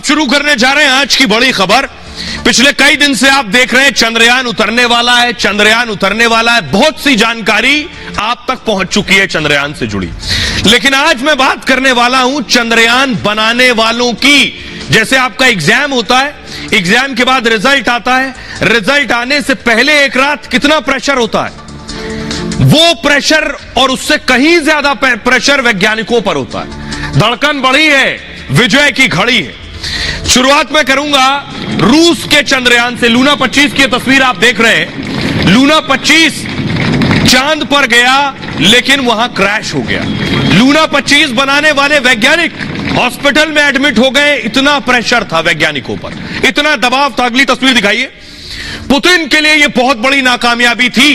शुरू करने जा रहे हैं आज की बड़ी खबर। पिछले कई दिन से आप देख रहे हैं चंद्रयान उतरने वाला है, चंद्रयान उतरने वाला है। बहुत सी जानकारी आप तक पहुंच चुकी है चंद्रयान से जुड़ी, लेकिन आज मैं बात करने वाला हूं चंद्रयान बनाने वालों की। जैसे आपका एग्जाम होता है, एग्जाम के बाद रिजल्ट आता है, रिजल्ट आने से पहले एक रात कितना प्रेशर होता है, वो प्रेशर और उससे कहीं ज्यादा प्रेशर वैज्ञानिकों पर होता है। धड़कन बढ़ी है, विजय की घड़ी है। शुरुआत में करूंगा रूस के चंद्रयान से। लूना 25 की तस्वीर आप देख रहे हैं। लूना 25 चांद पर गया लेकिन वहां क्रैश हो गया। लूना 25 बनाने वाले वैज्ञानिक हॉस्पिटल में एडमिट हो गए। इतना प्रेशर था वैज्ञानिकों पर, इतना दबाव था। अगली तस्वीर दिखाइए। पुतिन के लिए यह बहुत बड़ी नाकामयाबी थी,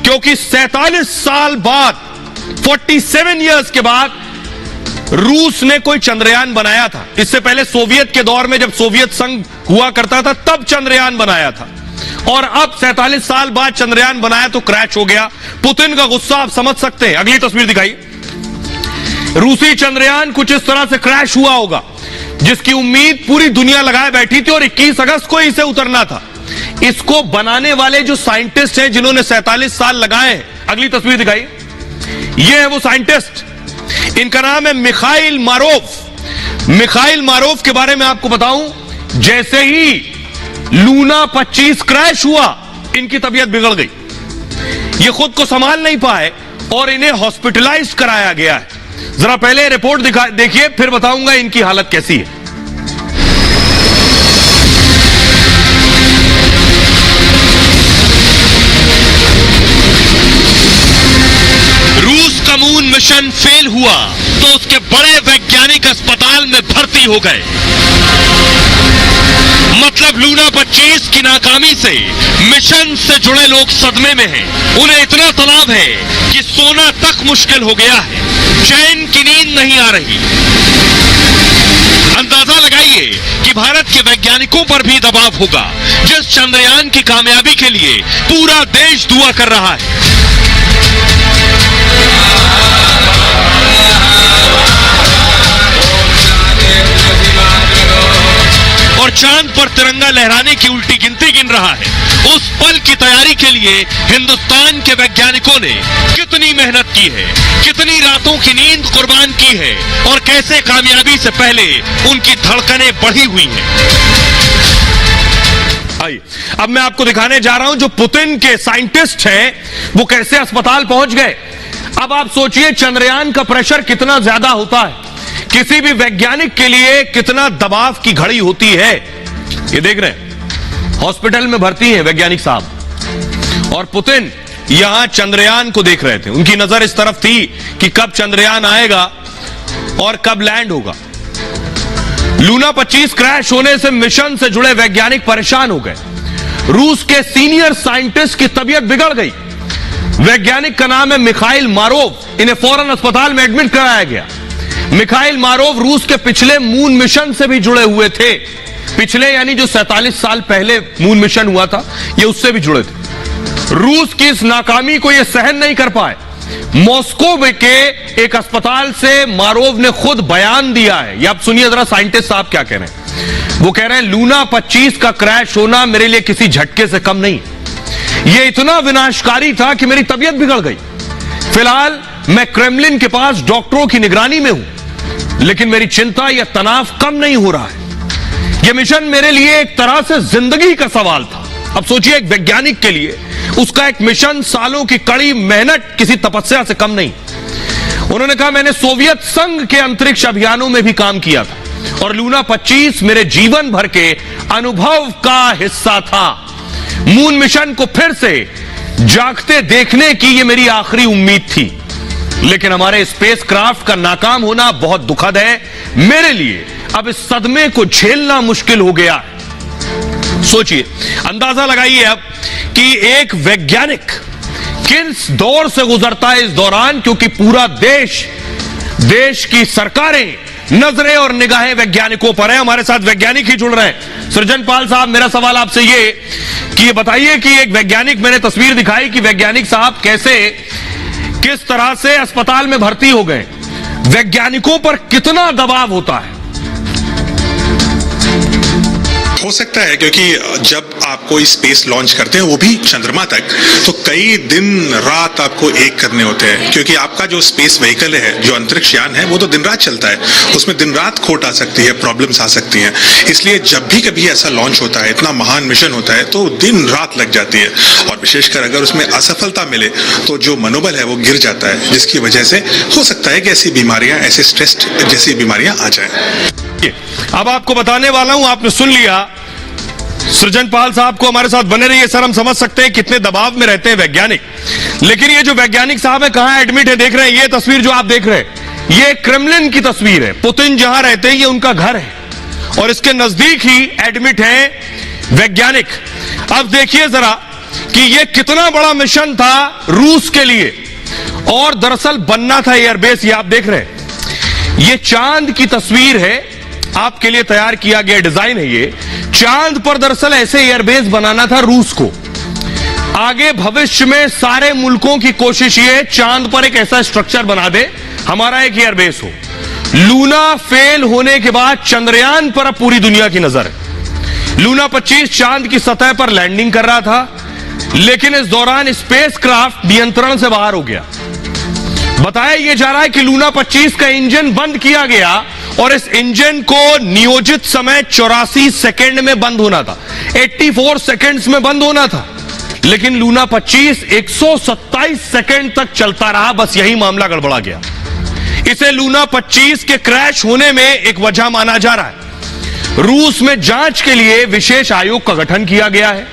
क्योंकि 47 साल बाद, 47 इयर्स के बाद रूस ने कोई चंद्रयान बनाया था। इससे पहले सोवियत के दौर में, जब सोवियत संघ हुआ करता था, तब चंद्रयान बनाया था, और अब 47 साल बाद चंद्रयान बनाया तो क्रैश हो गया। पुतिन का गुस्सा आप समझ सकते हैं। अगली तस्वीर दिखाइए। रूसी चंद्रयान कुछ इस तरह से क्रैश हुआ होगा, जिसकी उम्मीद पूरी दुनिया लगाए बैठी थी, और 21 अगस्त को इसे उतरना था। इसको बनाने वाले जो साइंटिस्ट हैं, जिन्होंने 47 साल लगाए हैं, अगली तस्वीर दिखाइए। ये है वो साइंटिस्ट, इनका नाम है मिखाइल मारोव। मिखाइल मारोव के बारे में आपको बताऊं, जैसे ही लूना 25 क्रैश हुआ, इनकी तबीयत बिगड़ गई। ये खुद को संभाल नहीं पाए और इन्हें हॉस्पिटलाइज कराया गया है। जरा पहले रिपोर्ट देखिए, फिर बताऊंगा इनकी हालत कैसी है। रूस का मून मिशन फेल हुआ तो उसके बड़े वैज्ञानिक अस्पताल में भर्ती हो गए। मतलब लूना 25 की नाकामी से मिशन से जुड़े लोग सदमे में हैं। उन्हें इतना तनाव है कि सोना तक मुश्किल हो गया है, चैन की नींद नहीं आ रही। अंदाजा लगाइए कि भारत के वैज्ञानिकों पर भी दबाव होगा, जिस चंद्रयान की कामयाबी के लिए पूरा देश दुआ कर रहा है। और चांद पर तिरंगा लहराने की उल्टी गिनती गिन रहा है। उस पल की तैयारी के लिए हिंदुस्तान के वैज्ञानिकों ने कितनी मेहनत की है, कितनी रातों की नींद कुर्बान की है, और कैसे कामयाबी से पहले उनकी धड़कनें बढ़ी हुई हैं। आइए, अब मैं आपको दिखाने जा रहा हूं जो पुतिन के साइंटिस्ट हैं, वो कैसे अस्पताल पहुंच गए। अब आप सोचिए चंद्रयान का प्रेशर कितना ज्यादा होता है, किसी भी वैज्ञानिक के लिए कितना दबाव की घड़ी होती है। ये देख रहे हैं, हॉस्पिटल में भर्ती हैं वैज्ञानिक साहब, और पुतिन यहां चंद्रयान को देख रहे थे। उनकी नजर इस तरफ थी कि कब चंद्रयान आएगा और कब लैंड होगा। लूना 25 क्रैश होने से मिशन से जुड़े वैज्ञानिक परेशान हो गए। रूस के सीनियर साइंटिस्ट की तबीयत बिगड़ गई। वैज्ञानिक का नाम है मिखाइल मारोव। इन्हें फौरन अस्पताल में एडमिट कराया गया। मिखाइल मारोव रूस के पिछले मून मिशन से भी जुड़े हुए थे। पिछले यानी जो 47 साल पहले मून मिशन हुआ था, ये उससे भी जुड़े थे। रूस की इस नाकामी को ये सहन नहीं कर पाए। मॉस्को के एक अस्पताल से मारोव ने खुद बयान दिया है। ये आप सुनिए जरा, साइंटिस्ट साहब क्या कह रहे हैं। वो कह रहे हैं, लूना 25 का क्रैश होना मेरे लिए किसी झटके से कम नहीं। ये इतना विनाशकारी था कि मेरी तबीयत बिगड़ गई। फिलहाल मैं क्रेमलिन के पास डॉक्टरों की निगरानी में हूं, लेकिन मेरी चिंता या तनाव कम नहीं हो रहा है। यह मिशन मेरे लिए एक तरह से जिंदगी का सवाल था। अब सोचिए, एक वैज्ञानिक के लिए उसका एक मिशन सालों की कड़ी मेहनत किसी तपस्या से कम नहीं। उन्होंने कहा, मैंने सोवियत संघ के अंतरिक्ष अभियानों में भी काम किया था, और लूना 25 मेरे जीवन भर के अनुभव का हिस्सा था। मून मिशन को फिर से जागते देखने की यह मेरी आखिरी उम्मीद थी, लेकिन हमारे स्पेस क्राफ्ट का नाकाम होना बहुत दुखद है मेरे लिए। अब इस सदमे को झेलना मुश्किल हो गया। सोचिए, अंदाजा लगाइए अब कि एक वैज्ञानिक किस दौर से गुजरता है इस दौरान, क्योंकि पूरा देश की सरकारें, नजरें और निगाहें वैज्ञानिकों पर है। हमारे साथ वैज्ञानिक ही जुड़ रहे हैं। सृजन पाल साहब, मेरा सवाल आपसे ये कि ये बताइए कि एक वैज्ञानिक, मैंने तस्वीर दिखाई कि वैज्ञानिक साहब किस तरह से अस्पताल में भर्ती हो गए। वैज्ञानिकों पर कितना दबाव होता है। हो सकता है, क्योंकि जब आप कोई स्पेस लॉन्च करते हैं वो भी चंद्रमा तक, तो कई दिन रात आपको एक करने होते हैं, क्योंकि आपका जो स्पेस व्हीकल है, जो अंतरिक्ष यान है, वो तो दिन रात चलता है, उसमें दिन रात खोट आ सकती है, प्रॉब्लम्स आ सकती हैं। इसलिए जब भी कभी ऐसा लॉन्च होता है, इतना महान मिशन होता है, तो दिन रात लग जाती है, और विशेषकर अगर उसमें असफलता मिले तो जो मनोबल है वो गिर जाता है, जिसकी वजह से हो सकता है कि ऐसी बीमारियां, ऐसे स्ट्रेस जैसी बीमारियां आ जाएं। अब आपको बताने वाला हूं, आपने सुन लिया। सृजनपाल साहब को हमारे साथ बने रहिए। सर, हम समझ सकते हैं कितने दबाव में रहते हैं वैज्ञानिक, लेकिन ये जो वैज्ञानिक साहब है कहां एडमिट है, देख रहे हैं ये तस्वीर जो आप देख रहे हैं, ये क्रेमलिन की तस्वीर है। पुतिन जहां रहते हैं ये उनका घर है, और इसके नजदीक ही एडमिट है वैज्ञानिक। अब देखिए जरा कि ये कितना बड़ा मिशन था रूस के लिए, और दरअसल बनना था एयरबेस। ये आप देख रहे हैं, ये चांद की तस्वीर है, आपके लिए तैयार किया गया डिजाइन है ये। चांद पर दरअसल ऐसे एयरबेस बनाना था रूस को। आगे भविष्य में सारे मुल्कों की कोशिश ये चांद पर एक ऐसा स्ट्रक्चर बना दे, हमारा एक एयरबेस हो। लूना फेल होने के बाद चंद्रयान पर अब पूरी दुनिया की नजर है। लूना 25 चांद की सतह पर लैंडिंग कर रहा था, लेकिन इस दौरान स्पेसक्राफ्ट नियंत्रण से बाहर हो गया। बताया यह जा रहा है कि लूना 25 का इंजन बंद किया गया, और इस इंजन को नियोजित समय 84 सेकंड में बंद होना था, 84 सेकंड्स में बंद होना था, लेकिन लूना 25 127 सेकंड तक चलता रहा। बस यही मामला गड़बड़ा गया। इसे लूना 25 के क्रैश होने में एक वजह माना जा रहा है। रूस में जांच के लिए विशेष आयोग का गठन किया गया है।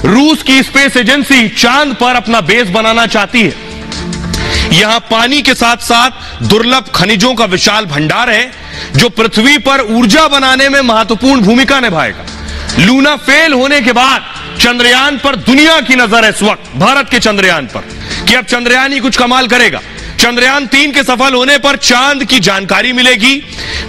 रूस की स्पेस एजेंसी चांद पर अपना बेस बनाना चाहती है। यहां पानी के साथ साथ दुर्लभ खनिजों का विशाल भंडार है, जो पृथ्वी पर ऊर्जा बनाने में महत्वपूर्ण भूमिका निभाएगा। लूना फेल होने के बाद चंद्रयान पर दुनिया की नजर है इस वक्त, भारत के चंद्रयान पर, कि अब चंद्रयान ही कुछ कमाल करेगा। चंद्रयान 3 के सफल होने पर चांद की जानकारी मिलेगी।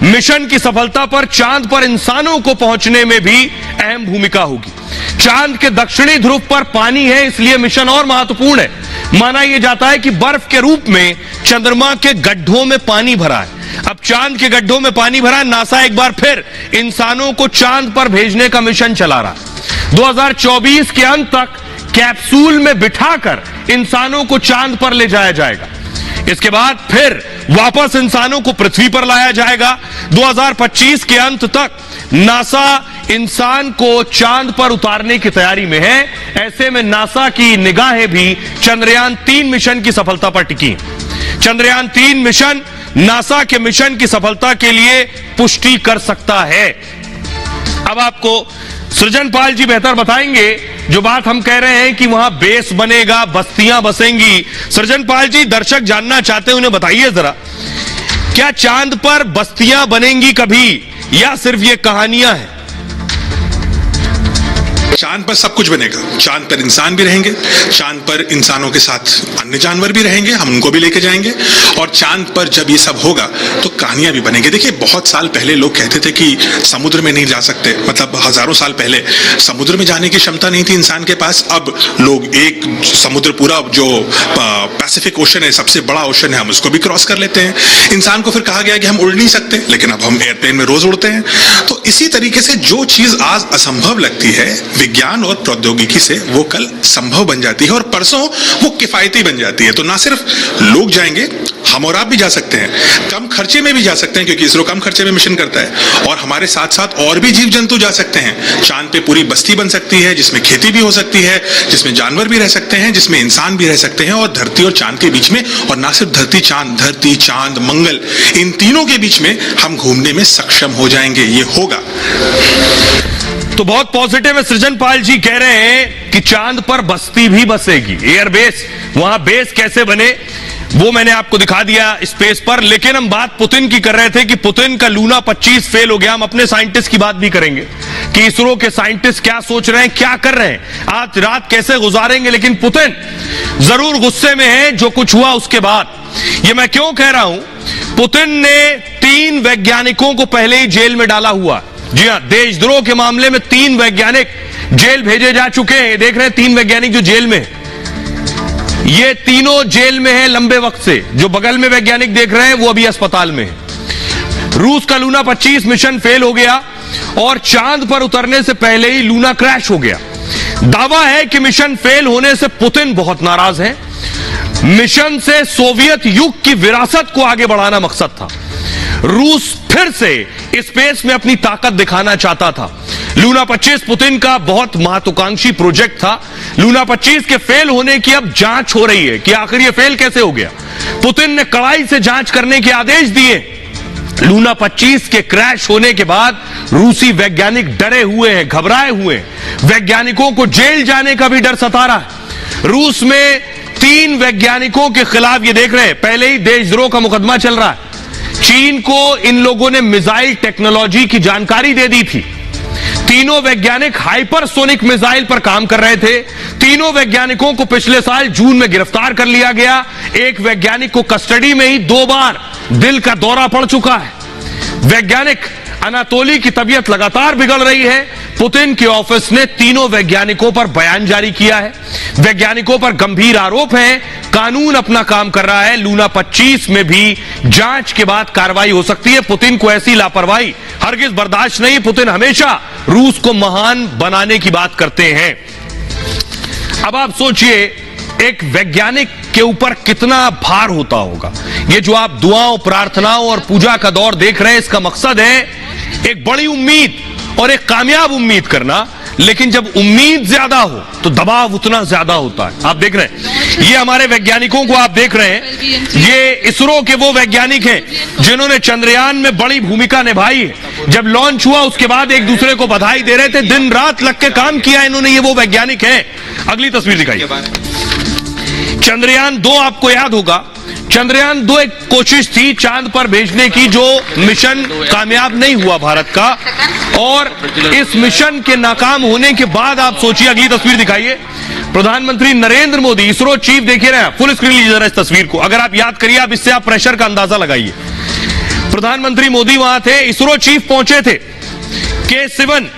मिशन की सफलता पर चांद पर इंसानों को पहुंचने में भी अहम भूमिका होगी। चांद के दक्षिणी ध्रुव पर पानी है, इसलिए मिशन और महत्वपूर्ण है। माना यह जाता है कि बर्फ के रूप में चंद्रमा के गड्ढों में पानी भरा है। अब चांद के गड्ढों में पानी भरा है, नासा एक बार फिर इंसानों को चांद पर भेजने का मिशन चला रहा है। 2024 के अंत तक कैप्सूल में बिठाकर इंसानों को चांद पर ले जाया जाएगा। इसके बाद फिर वापस इंसानों को पृथ्वी पर लाया जाएगा। 2025 के अंत तक नासा इंसान को चांद पर उतारने की तैयारी में है। ऐसे में नासा की निगाहें भी चंद्रयान 3 मिशन की सफलता पर टिकी। चंद्रयान 3 मिशन नासा के मिशन की सफलता के लिए पुष्टि कर सकता है। अब आपको सृजनपाल जी बेहतर बताएंगे जो बात हम कह रहे हैं कि वहां बेस बनेगा, बस्तियां बसेंगी। सृजनपाल जी, दर्शक जानना चाहते हैं, उन्हें बताइए जरा, क्या चांद पर बस्तियां बनेंगी कभी, या सिर्फ ये कहानियां हैं? चांद पर सब कुछ बनेगा। चांद पर इंसान भी रहेंगे, चांद पर इंसानों के साथ अन्य जानवर भी रहेंगे, हम उनको भी लेके जाएंगे। और चांद पर जब ये सब होगा तो कहानियां भी बनेंगी। देखिए, बहुत साल पहले लोग कहते थे कि समुद्र में नहीं जा सकते, मतलब हजारों साल पहले समुद्र में जाने की क्षमता नहीं थी इंसान के पास। अब लोग एक समुद्र पूरा जो पैसिफिक ओशन है, सबसे बड़ा ओशन है, हम उसको भी क्रॉस कर लेते हैं। इंसान को फिर कहा गया कि हम उड़ नहीं सकते, लेकिन अब हम एयरप्लेन में रोज उड़ते हैं। तो इसी तरीके से जो चीज आज असंभव लगती है, विज्ञान और प्रौद्योगिकी से वो कल संभव बन जाती है, और परसों वो किफायती बन जाती है। तो ना सिर्फ लोग जाएंगे, हम और आप भी जा सकते हैं, कम खर्चे में भी जा सकते हैं, क्योंकि इसरो कम खर्चे में मिशन करता है। और हमारे साथ साथ और भी जीव जंतु जा सकते हैं। चांद पे पूरी बस्ती बन सकती है, जिसमें खेती भी हो सकती है, जिसमें जानवर भी रह सकते हैं, जिसमें इंसान भी रह सकते हैं। और धरती और चांद के बीच में, और ना सिर्फ धरती चांद मंगल, इन तीनों के बीच में हम घूमने में सक्षम हो जाएंगे। ये होगा। तो बहुत पॉजिटिव है। सृजनपाल जी कह रहे हैं कि चांद पर बस्ती भी बसेगी, एयरबेस, वहां बेस कैसे बने वो मैंने आपको दिखा दिया स्पेस पर। लेकिन हम बात पुतिन की कर रहे थे कि पुतिन का लूना 25 फेल हो गया। हम अपने साइंटिस्ट की बात भी करेंगे कि इसरो के साइंटिस्ट क्या सोच रहे हैं, क्या कर रहे हैं, आज रात कैसे गुजारेंगे। लेकिन पुतिन जरूर गुस्से में है जो कुछ हुआ उसके बाद। ये मैं क्यों कह रहा हूं, पुतिन ने 3 वैज्ञानिकों को पहले ही जेल में डाला हुआ। जी हां, देशद्रोह के मामले में 3 वैज्ञानिक जेल भेजे जा चुके हैं। देख रहे हैं 3 वैज्ञानिक जो जेल में, ये तीनों जेल में है लंबे वक्त से। जो बगल में वैज्ञानिक देख रहे हैं वो अभी अस्पताल में है। रूस का लूना 25 मिशन फेल हो गया। और चांद पर उतरने से पहले ही लूना क्रैश हो गया। दावा है कि मिशन फेल होने से पुतिन बहुत नाराज हैं। मिशन से सोवियत युग की विरासत को आगे बढ़ाना मकसद था। रूस फिर से स्पेस में अपनी ताकत दिखाना चाहता था। लूना 25 पुतिन का बहुत महत्वाकांक्षी प्रोजेक्ट था। लूना 25 के फेल होने की अब जांच हो रही है कि आखिर यह फेल कैसे हो गया। पुतिन ने कड़ाई से जांच करने के आदेश दिए। लूना 25 के क्रैश होने के बाद रूसी वैज्ञानिक डरे हुए हैं, घबराए हुए हैं। वैज्ञानिकों को जेल जाने का भी डर सता रहा है। रूस में 3 वैज्ञानिकों के खिलाफ, ये देख रहे हैं, पहले ही देशद्रोह का मुकदमा चल रहा है। चीन को इन लोगों ने मिसाइल टेक्नोलॉजी की जानकारी दे दी थी। तीनों वैज्ञानिक हाइपरसोनिक मिसाइल पर काम कर रहे थे। तीनों वैज्ञानिकों को पिछले साल जून में गिरफ्तार कर लिया गया। एक वैज्ञानिक को कस्टडी में ही 2 बार दिल का दौरा पड़ चुका है। वैज्ञानिक अनातोली की तबीयत लगातार बिगड़ रही है। पुतिन के ऑफिस ने तीनों वैज्ञानिकों पर बयान जारी किया है। वैज्ञानिकों पर गंभीर आरोप हैं। कानून अपना काम कर रहा है। लूना 25 में भी जांच के बाद कार्रवाई हो सकती है। पुतिन को ऐसी लापरवाही हरगिज बर्दाश्त नहीं। पुतिन हमेशा रूस को महान बनाने की बात करते हैं। अब आप सोचिए, एक वैज्ञानिक के ऊपर कितना भार होता होगा। ये जो आप दुआओं, प्रार्थनाओं और पूजा का दौर देख रहे हैं, इसका मकसद है एक बड़ी उम्मीद और एक कामयाब उम्मीद करना। लेकिन जब उम्मीद ज्यादा हो तो दबाव उतना ज्यादा होता है। आप देख रहे हैं, ये हमारे वैज्ञानिकों को आप देख रहे हैं। ये इसरो के वो वैज्ञानिक हैं जिन्होंने चंद्रयान में बड़ी भूमिका निभाई है। जब लॉन्च हुआ उसके बाद एक दूसरे को बधाई दे रहे थे। दिन रात लग के काम किया इन्होंने। ये वो वैज्ञानिक हैं। अगली तस्वीर दिखाइए। चंद्रयान 2, आपको याद होगा, चंद्रयान 2 एक कोशिश थी चांद पर भेजने की, जो मिशन कामयाब नहीं हुआ भारत का। और इस मिशन के नाकाम होने के बाद आप सोचिए, अगली तस्वीर दिखाइए। प्रधानमंत्री नरेंद्र मोदी, इसरो चीफ, देखिए रहे हैं, फुल स्क्रीन लीजिए जरा इस तस्वीर को। अगर आप याद करिए, आप इससे आप प्रेशर का अंदाजा लगाइए। प्रधानमंत्री मोदी वहां थे, इसरो चीफ पहुंचे थे, के-सिवन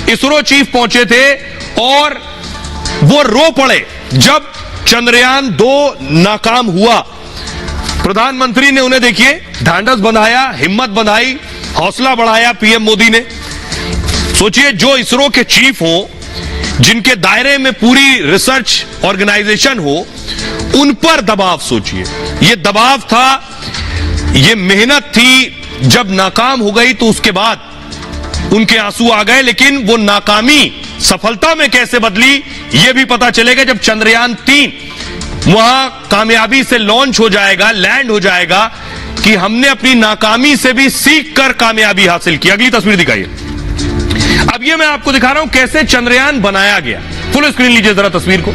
इसरो चीफ पहुंचे थे और वो रो पड़े जब चंद्रयान 2 नाकाम हुआ। प्रधानमंत्री ने उन्हें, देखिए, ढांढस बंधाया, हिम्मत बंधाई, हौसला बढ़ाया पीएम मोदी ने। सोचिए, जो इसरो के चीफ हो, जिनके दायरे में पूरी रिसर्च ऑर्गेनाइजेशन हो, उन पर दबाव सोचिए। यह दबाव था, यह मेहनत थी। जब नाकाम हो गई तो उसके बाद उनके आंसू आ गए। लेकिन वो नाकामी सफलता में कैसे बदली, यह भी पता चलेगा जब चंद्रयान 3 वहां कामयाबी से लॉन्च हो जाएगा, लैंड हो जाएगा, कि हमने अपनी नाकामी से भी सीख कर कामयाबी हासिल की। अगली तस्वीर दिखाइए। अब ये मैं आपको दिखा रहा हूं कैसे चंद्रयान बनाया गया। फुल स्क्रीन लीजिए जरा तस्वीर को।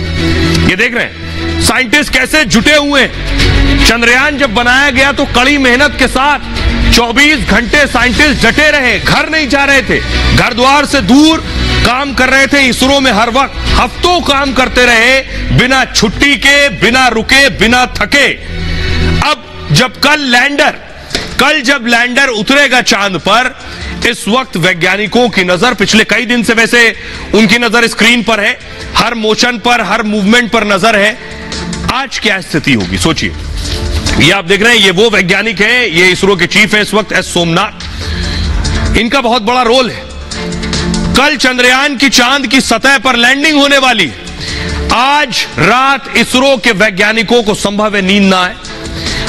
ये देख रहे हैं साइंटिस्ट कैसे जुटे हुए हैं। चंद्रयान जब बनाया गया तो कड़ी मेहनत के साथ 24 घंटे साइंटिस्ट डटे रहे, घर नहीं जा रहे थे, घर द्वार से दूर काम कर रहे थे। इसरो में हर वक्त हफ्तों काम करते रहे, बिना छुट्टी के, बिना रुके, बिना थके। अब जब कल जब लैंडर उतरेगा चांद पर, इस वक्त वैज्ञानिकों की नजर, पिछले कई दिन से वैसे उनकी नजर स्क्रीन पर है, हर मोशन पर, हर मूवमेंट पर नजर है। आज क्या स्थिति होगी सोचिए। ये आप देख रहे हैं, ये वो वैज्ञानिक हैं, ये इसरो के चीफ हैं इस वक्त, एस सोमनाथ। इनका बहुत बड़ा रोल है। कल चंद्रयान की चांद की सतह पर लैंडिंग होने वाली। आज रात इसरो के वैज्ञानिकों को संभव है नींद ना आए।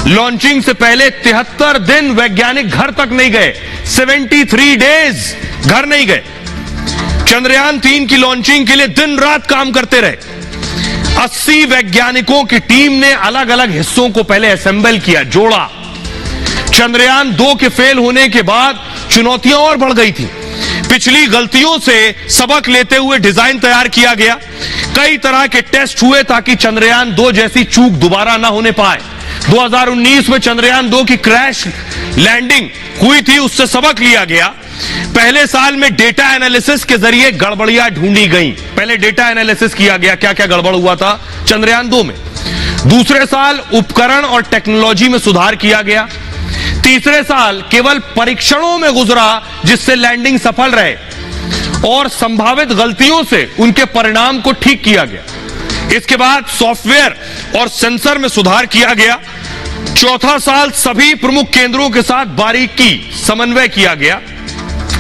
लॉन्चिंग से पहले 73 दिन वैज्ञानिक घर तक नहीं गए। 73 डेज घर नहीं गए। चंद्रयान 3 की लॉन्चिंग के लिए दिन रात काम करते रहे। 80 वैज्ञानिकों की टीम ने अलग अलग हिस्सों को पहले असेंबल किया, जोड़ा। चंद्रयान 2 के फेल होने के बाद चुनौतियां और बढ़ गई थी। पिछली गलतियों से सबक लेते हुए डिजाइन तैयार किया गया। कई तरह के टेस्ट हुए ताकि चंद्रयान 2 जैसी चूक दोबारा ना होने पाए। 2019 में चंद्रयान 2 की क्रैश लैंडिंग हुई थी, उससे सबक लिया गया। पहले साल में डेटा एनालिसिस के जरिए गड़बड़ियां ढूंढी गई। पहले डेटा एनालिसिस किया गया, क्या क्या गड़बड़ हुआ था चंद्रयान 2 में। दूसरे साल उपकरण और टेक्नोलॉजी में सुधार किया गया। तीसरे साल केवल परीक्षणों में गुजरा जिससे लैंडिंग सफल रहे और संभावित गलतियों से उनके परिणाम को ठीक किया गया। इसके बाद सॉफ्टवेयर और सेंसर में सुधार किया गया। चौथा साल सभी प्रमुख केंद्रों के साथ बारीकी समन्वय किया गया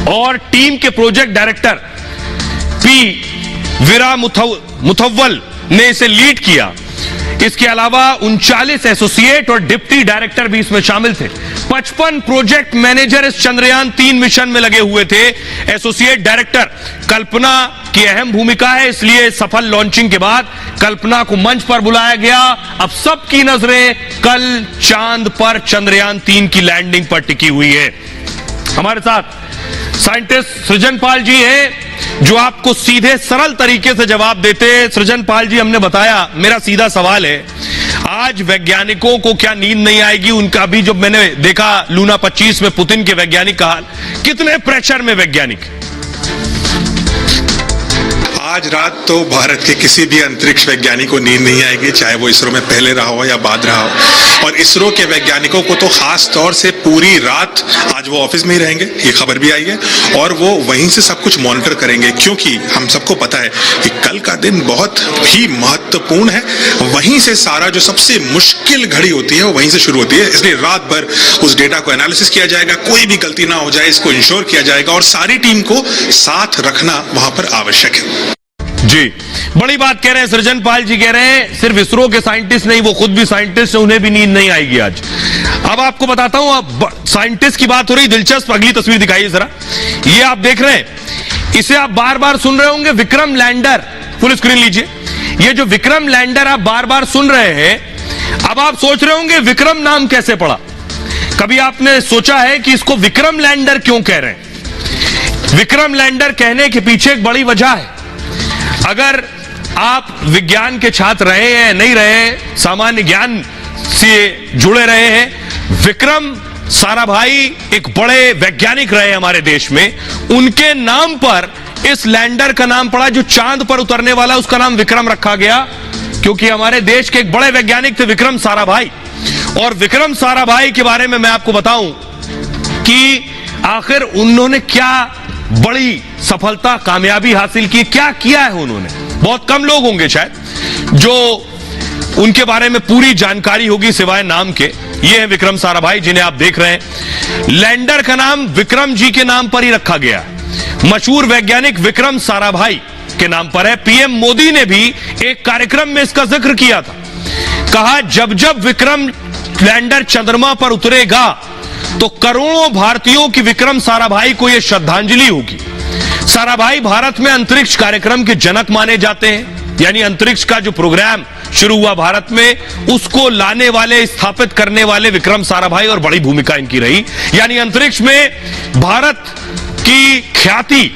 और टीम के प्रोजेक्ट डायरेक्टर पी वीरा मुथव्वल ने इसे लीड किया। इसके अलावा 39 एसोसिएट और डिप्टी डायरेक्टर भी इसमें शामिल थे। 55 प्रोजेक्ट मैनेजर इस चंद्रयान 3 मिशन में लगे हुए थे। एसोसिएट डायरेक्टर कल्पना की अहम भूमिका है, इसलिए सफल लॉन्चिंग के बाद कल्पना को मंच पर बुलाया गया। अब सबकी नजरें कल चांद पर चंद्रयान 3 की लैंडिंग पर टिकी हुई है। हमारे साथ साइंटिस्ट सृजन पाल जी हैं, जो आपको सीधे सरल तरीके से जवाब देते हैं। सृजन पाल जी, हमने बताया, मेरा सीधा सवाल है, आज वैज्ञानिकों को क्या नींद नहीं आएगी? उनका भी जब मैंने देखा लूना 25 में पुतिन के वैज्ञानिक का हाल, कितने प्रेशर में वैज्ञानिक। आज रात तो भारत के किसी भी अंतरिक्ष वैज्ञानिक को नींद नहीं आएगी, चाहे वो इसरो में पहले रहा हो या बाद रहा हो। और इसरो के वैज्ञानिकों को तो खास तौर से पूरी रात आज वो ऑफिस में ही रहेंगे, ये खबर भी आई है, और वो वहीं से सब कुछ मॉनिटर करेंगे, क्योंकि हम सबको पता है कि कल का दिन बहुत ही महत्वपूर्ण है। वहीं से सारा जो सबसे मुश्किल घड़ी होती है वो वहीं से शुरू होती है, इसलिए रात भर उस डेटा को एनालिसिस किया जाएगा, कोई भी गलती ना हो जाए इसको इंश्योर किया जाएगा, और सारी टीम को साथ रखना वहां पर आवश्यक है। जी, बड़ी बात कह रहे हैं सृजन पाल जी, कह रहे हैं सिर्फ इसरो के साइंटिस्ट नहीं, वो खुद भी साइंटिस्ट हैं, उन्हें भी नींद नहीं आएगी आज। अब आपको बताता हूं, अब साइंटिस्ट की बात हो रही, दिलचस्प अगली तस्वीर दिखाइए जरा। ये आप देख रहे हैं, इसे आप बार बार सुन रहे होंगे, विक्रम लैंडर। फुल स्क्रीन लीजिए। ये जो विक्रम लैंडर आप बार बार सुन रहे हैं, अब आप सोच रहे होंगे विक्रम नाम कैसे पड़ा। कभी आपने सोचा है कि इसको विक्रम लैंडर क्यों कह रहे हैं? विक्रम लैंडर कहने के पीछे एक बड़ी वजह है। अगर आप विज्ञान के छात्र रहे हैं, नहीं रहे, सामान्य ज्ञान से जुड़े रहे हैं, विक्रम साराभाई एक बड़े वैज्ञानिक रहे हमारे देश में। उनके नाम पर इस लैंडर का नाम पड़ा, जो चांद पर उतरने वाला, उसका नाम विक्रम रखा गया, क्योंकि हमारे देश के एक बड़े वैज्ञानिक थे विक्रम साराभाई। और विक्रम साराभाई के बारे में मैं आपको बताऊं कि आखिर उन्होंने क्या बड़ी सफलता, कामयाबी हासिल की, क्या किया है उन्होंने। बहुत कम लोग होंगे शायद जो उनके बारे में पूरी जानकारी होगी सिवाय नाम के। ये है विक्रम साराभाई, जिन्हें आप देख रहे हैं। लैंडर का नाम विक्रम जी के नाम पर ही रखा गया है, मशहूर वैज्ञानिक विक्रम साराभाई के नाम पर है। पीएम मोदी ने भी एक कार्यक्रम में इसका जिक्र किया था। कहा, जब जब विक्रम लैंडर चंद्रमा पर उतरेगा तो करोड़ों भारतीयों की विक्रम साराभाई को यह श्रद्धांजलि होगी। साराभाई भारत में अंतरिक्ष कार्यक्रम के जनक माने जाते हैं, यानी अंतरिक्ष का जो प्रोग्राम शुरू हुआ भारत में, उसको लाने वाले, स्थापित करने वाले विक्रम साराभाई, और बड़ी भूमिका इनकी रही। यानी अंतरिक्ष में भारत की ख्याति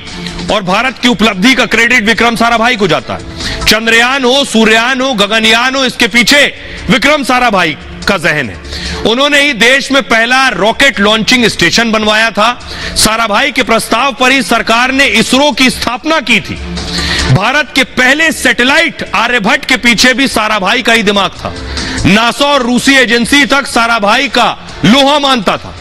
और भारत की उपलब्धि का क्रेडिट विक्रम साराभाई को जाता है। चंद्रयान हो, सूर्ययान हो, गगनयान हो, इसके पीछे विक्रम साराभाई का जहन है। उन्होंने ही देश में पहला रॉकेट लॉन्चिंग स्टेशन बनवाया था। साराभाई के प्रस्ताव पर ही सरकार ने इसरो की स्थापना की थी। भारत के पहले सैटेलाइट आर्यभट्ट के पीछे भी साराभाई का ही दिमाग था। नासा और रूसी एजेंसी तक साराभाई का लोहा मानता था।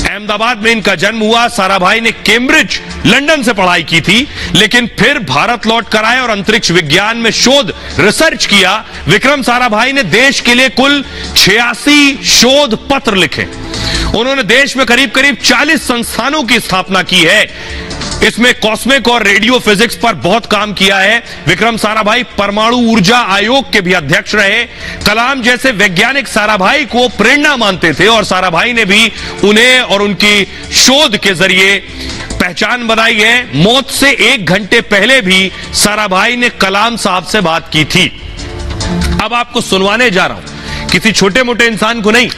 अहमदाबाद में इनका जन्म हुआ। साराभाई ने कैम्ब्रिज, लंदन से पढ़ाई की थी, लेकिन फिर भारत लौट कर आए और अंतरिक्ष विज्ञान में शोध, रिसर्च किया। विक्रम साराभाई ने देश के लिए कुल 86 शोध पत्र लिखे। उन्होंने देश में करीब करीब 40 संस्थानों की स्थापना की है। इसमें कॉस्मिक और रेडियो फिजिक्स पर बहुत काम किया है। विक्रम साराभाई परमाणु ऊर्जा आयोग के भी अध्यक्ष रहे। कलाम जैसे वैज्ञानिक साराभाई को प्रेरणा मानते थे, और साराभाई ने भी उन्हें और उनकी शोध के जरिए पहचान बनाई है। मौत से 1 घंटे पहले भी साराभाई ने कलाम साहब से बात की थी। अब आपको सुनवाने जा रहा हूं, किसी छोटे मोटे इंसान को नहीं,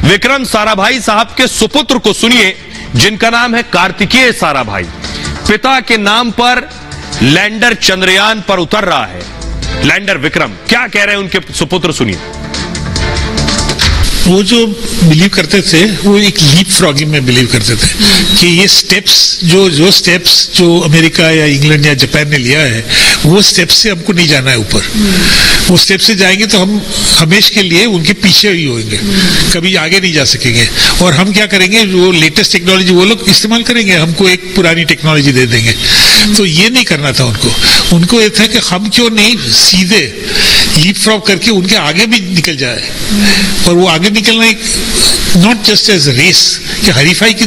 विक्रम साराभाई साहब के सुपुत्र को सुनिए, जिनका नाम है कार्तिकेय साराभाई। पिता के नाम पर लैंडर चंद्रयान पर उतर रहा है, लैंडर विक्रम। क्या कह रहे हैं उनके सुपुत्र, सुनिए। वो जो बिलीव करते थे, वो एक लीप फ्रॉगिंग में बिलीव करते थे कि ये स्टेप्स जो अमेरिका या इंग्लैंड या जापान ने लिया है, वो स्टेप्स से हमको नहीं जाना है ऊपर। वो स्टेप से जाएंगे तो हम हमेशा के लिए उनके पीछे ही होंगे, कभी आगे नहीं जा सकेंगे। और हम क्या करेंगे, जो लेटेस्ट टेक्नोलॉजी वो लोग इस्तेमाल करेंगे, हमको एक पुरानी टेक्नोलॉजी दे देंगे। तो ये नहीं करना था उनको। उनको ये था कि हम क्यों नहीं सीधे लीप फ्रॉग करके उनके आगे भी निकल जाए। और वो आगे निकलना एक नॉट जस्ट एज रेस कि हरीफाई के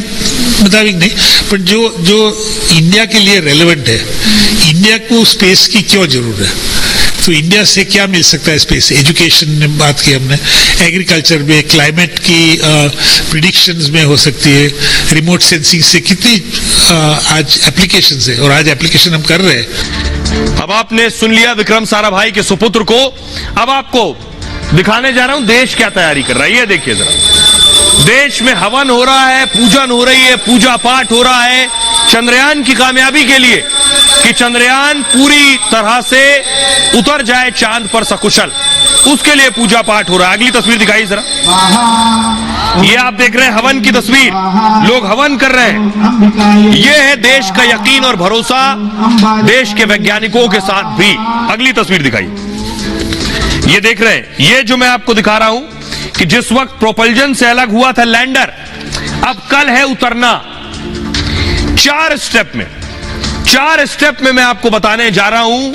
मुताबिक नहीं, बट जो इंडिया के लिए रेलेवेंट है, इंडिया को स्पेस की क्यों जरूरत है, तो इंडिया से क्या मिल सकता है स्पेस। एजुकेशन में बात की हमने, एग्रीकल्चर में, क्लाइमेट की प्रिडिक्शंस में हो सकती है, रिमोट सेंसिंग से कितनी आज एप्लीकेशंस है, और आज एप्लीकेशन हम कर रहे हैं। अब आपने सुन लिया विक्रम साराभाई के सुपुत्र को। अब आपको दिखाने जा रहा हूं देश क्या तैयारी कर रहा है। ये देखिए जरा, देश में हवन हो रहा है, पूजन हो रही है, पूजा पाठ हो रहा है चंद्रयान की कामयाबी के लिए, कि चंद्रयान पूरी तरह से उतर जाए चांद पर सकुशल, उसके लिए पूजा पाठ हो रहा है। अगली तस्वीर दिखाई जरा, ये आप देख रहे हैं हवन की तस्वीर, लोग हवन कर रहे हैं। ये है देश का यकीन और भरोसा देश के वैज्ञानिकों के साथ भी। अगली तस्वीर दिखाइए, ये देख रहे हैं, ये जो मैं आपको दिखा रहा हूं कि जिस वक्त प्रोपल्जन से अलग हुआ था लैंडर, अब कल है उतरना। 4 स्टेप में मैं आपको बताने जा रहा हूं,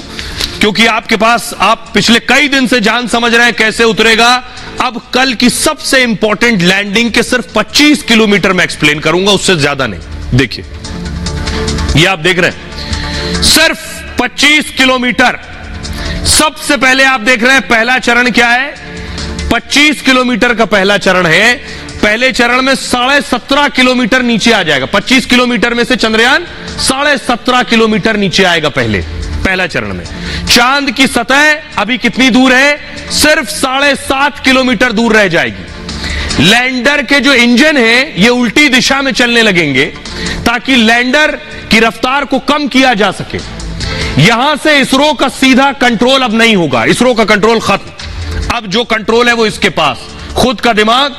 क्योंकि आपके पास, आप पिछले कई दिन से जान समझ रहे हैं कैसे उतरेगा। अब कल की सबसे इंपॉर्टेंट लैंडिंग के सिर्फ 25 किलोमीटर में एक्सप्लेन करूंगा, उससे ज्यादा नहीं। देखिए, ये आप देख रहे हैं सिर्फ 25 किलोमीटर। सबसे पहले आप देख रहे हैं पहला चरण क्या है, 25 किलोमीटर का पहला चरण है। पहले चरण में 17.5 किलोमीटर नीचे आ जाएगा। 25 किलोमीटर में से चंद्रयान 17.5 किलोमीटर नीचे आएगा पहला चरण में। चांद की सतह अभी कितनी दूर है, सिर्फ 7.5 किलोमीटर दूर रह जाएगी। लैंडर के जो इंजन है ये उल्टी दिशा में चलने लगेंगे ताकि लैंडर की रफ्तार को कम किया जा सके। यहां से इसरो का सीधा कंट्रोल अब नहीं होगा, इसरो का कंट्रोल खत्म। अब जो कंट्रोल है वो इसके पास, खुद का दिमाग।